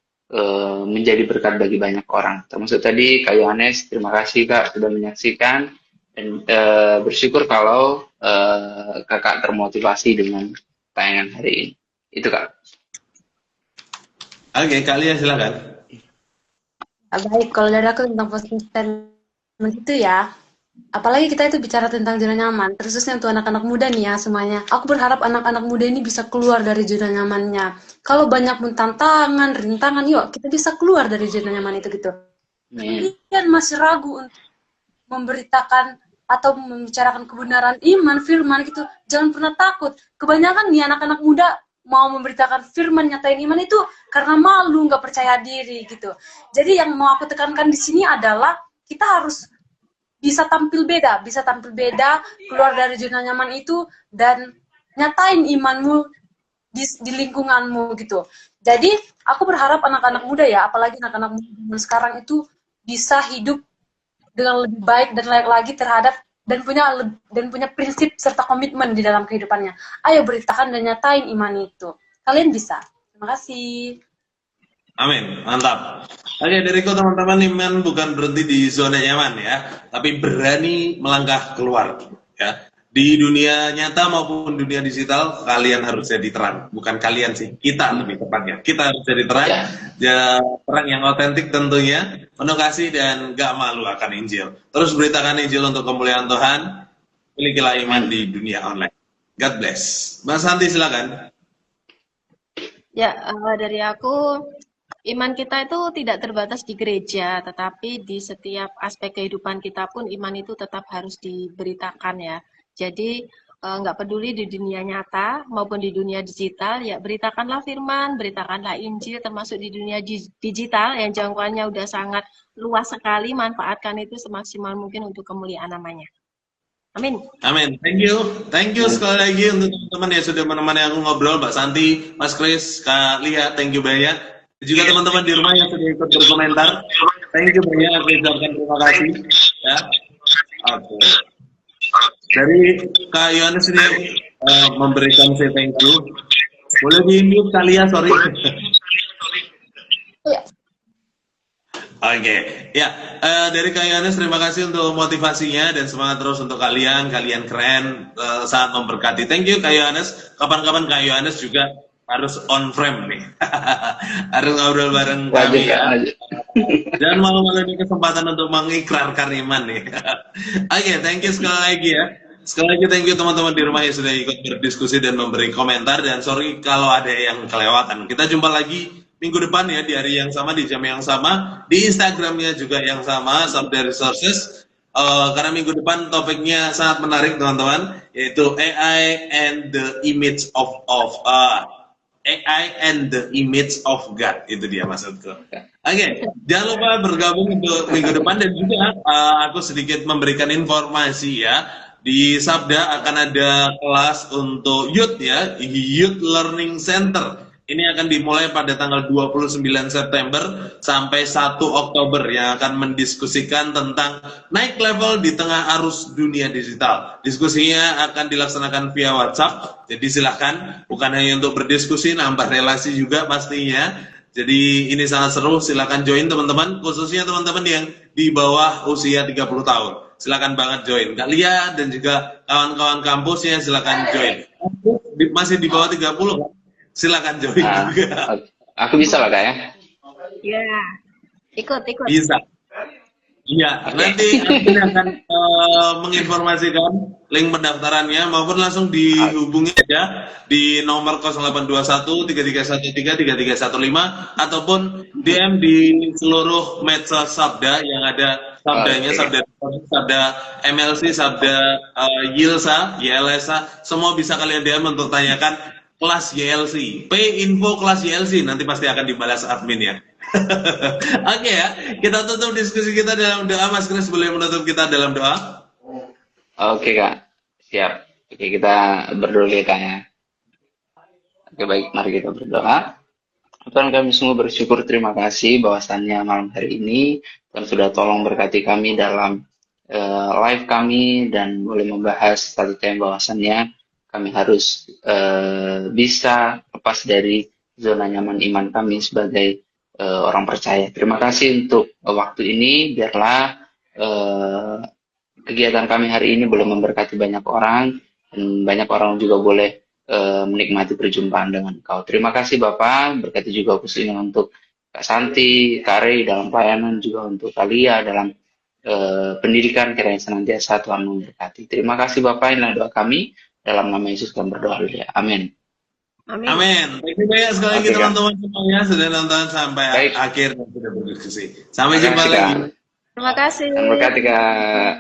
menjadi berkat bagi banyak orang. Termasuk tadi Kak Yohanes, terima kasih Kak sudah menyaksikan, dan bersyukur kalau Kakak termotivasi dengan tayangan hari ini. Itu Kak. Oke, Kak Lia silakan. Baik, kalau dari aku tentang posting statement itu ya, apalagi kita itu bicara tentang zona nyaman, khususnya untuk anak-anak muda nih ya semuanya. Aku berharap anak-anak muda ini bisa keluar dari zona nyamannya. Kalau banyak pun tantangan, rintangan, yuk kita bisa keluar dari zona nyaman itu gitu. Kalian masih ragu untuk memberitakan atau membicarakan kebenaran iman, firman gitu, jangan pernah takut. Kebanyakan nih anak-anak muda mau memberitakan firman, nyatain iman itu karena malu, nggak percaya diri gitu. Jadi yang mau aku tekankan di sini adalah kita harus bisa tampil beda, keluar dari zona nyaman itu dan nyatain imanmu di lingkunganmu gitu. Jadi aku berharap anak-anak muda ya, apalagi anak-anak muda sekarang itu bisa hidup dengan lebih baik dan layak lagi terhadap dan punya prinsip serta komitmen di dalam kehidupannya. Ayo beritakan dan nyatain iman itu. Kalian bisa. Terima kasih. Amin, mantap. Oke, dariku teman-teman, iman bukan berhenti di zona nyaman ya, tapi berani melangkah keluar ya. Di dunia nyata maupun dunia digital, kalian harus jadi terang. Bukan kalian sih, kita lebih tepatnya. Kita harus jadi terang, terang yang otentik tentunya, penuh kasih dan gak malu akan Injil. Terus beritakan Injil untuk kemuliaan Tuhan, milikilah iman di dunia online. God bless. Mas Santi silakan. Ya, dari aku, iman kita itu tidak terbatas di gereja, tetapi di setiap aspek kehidupan kita pun iman itu tetap harus diberitakan ya. Jadi nggak peduli di dunia nyata maupun di dunia digital, ya beritakanlah firman, beritakanlah Injil, termasuk di dunia digital yang jangkauannya udah sangat luas sekali, manfaatkan itu semaksimal mungkin untuk kemuliaan namanya. Amin. Amin. Thank you sekali lagi untuk teman-teman yang sudah menemani aku ngobrol, Mbak Santi, Mas Kris, Kak Lia, thank you banyak. Juga teman-teman di rumah yang sudah ikut berkomentar, thank you banyak, aku ucapkan terima kasih. Ya, oke. Dari Kak Yohanes ini memberikan say thank you. Boleh di-mute Kak Lia, sorry. Oke, ya dari Kak Yohanes terima kasih untuk motivasinya dan semangat terus untuk kalian keren, sangat memberkati. Thank you Kak Yohanes. Kapan-kapan Kak Yohanes juga harus on frame nih, harus ngobrol bareng kami ya. Jangan malu-malu ini kesempatan untuk mengikrarkan iman nih. Oke, thank you sekali lagi ya. Sekali lagi thank you teman-teman di rumah yang sudah ikut berdiskusi dan memberi komentar, dan sorry kalau ada yang kelewatan. Kita jumpa lagi minggu depan ya, di hari yang sama, di jam yang sama, di Instagramnya juga yang sama, Sabda Resources. Karena minggu depan topiknya sangat menarik teman-teman, yaitu AI and the image of AI and the image of God, itu dia maksudku. Oke, jangan lupa bergabung untuk minggu depan, dan juga aku sedikit memberikan informasi ya. Di Sabda akan ada kelas untuk youth ya, Youth Learning Center Ini akan dimulai pada tanggal 29 September sampai 1 Oktober yang akan mendiskusikan tentang naik level di tengah arus dunia digital. Diskusinya akan dilaksanakan via WhatsApp, jadi silahkan bukan hanya untuk berdiskusi, nambah relasi juga pastinya. Jadi ini sangat seru, silahkan join teman-teman, khususnya teman-teman yang di bawah usia 30 tahun. Silakan banget join. Kak Lia dan juga kawan-kawan kampusnya silakan join. Masih di bawah 30 kan? Silakan join juga. Aku bisa lah Kak ya. Ya, ikut. Bisa. Iya, nanti admin akan menginformasikan link pendaftarannya maupun langsung dihubungi aja di nomor 0821 3313 3315 ataupun DM di seluruh medsos Sabda yang ada Sabdanya, Sabda MLC, Sabda Yilsa, YLSA, semua bisa kalian DM untuk tanyakan kelas YLC, info kelas YLC, nanti pasti akan dibalas admin ya. Oke ya, kita tutup diskusi kita dalam doa. Mas Kris boleh menutup kita dalam doa? Oke Kak, siap. Oke, kita berdoa ya Kak ya. Oke baik, mari kita berdoa. Tuhan, kami semua bersyukur, terima kasih bahwasannya malam hari ini Tuhan sudah tolong berkati kami dalam live kami dan boleh membahas satu tema bahwasannya kami harus bisa lepas dari zona nyaman iman kami sebagai orang percaya. Terima kasih untuk waktu ini, biarlah kegiatan kami hari ini boleh memberkati banyak orang, dan banyak orang juga boleh menikmati perjumpaan dengan Kau. Terima kasih Bapak, berkati juga khususnya untuk Kak Santi, Kak Rey dalam pelayanan, juga untuk Kalia dalam pendidikan, kiranya senantiasa Tuhan memberkati. Terima kasih Bapak, inilah doa kami. Dalam nama Yesus kami berdoa. Amin. Amin. Terima kasih banyak sekali lagi teman-teman semuanya sudah nonton sampai akhir dan sudah berdiskusi. Sampai jumpa lagi. Terima kasih. Terima kasih Kak.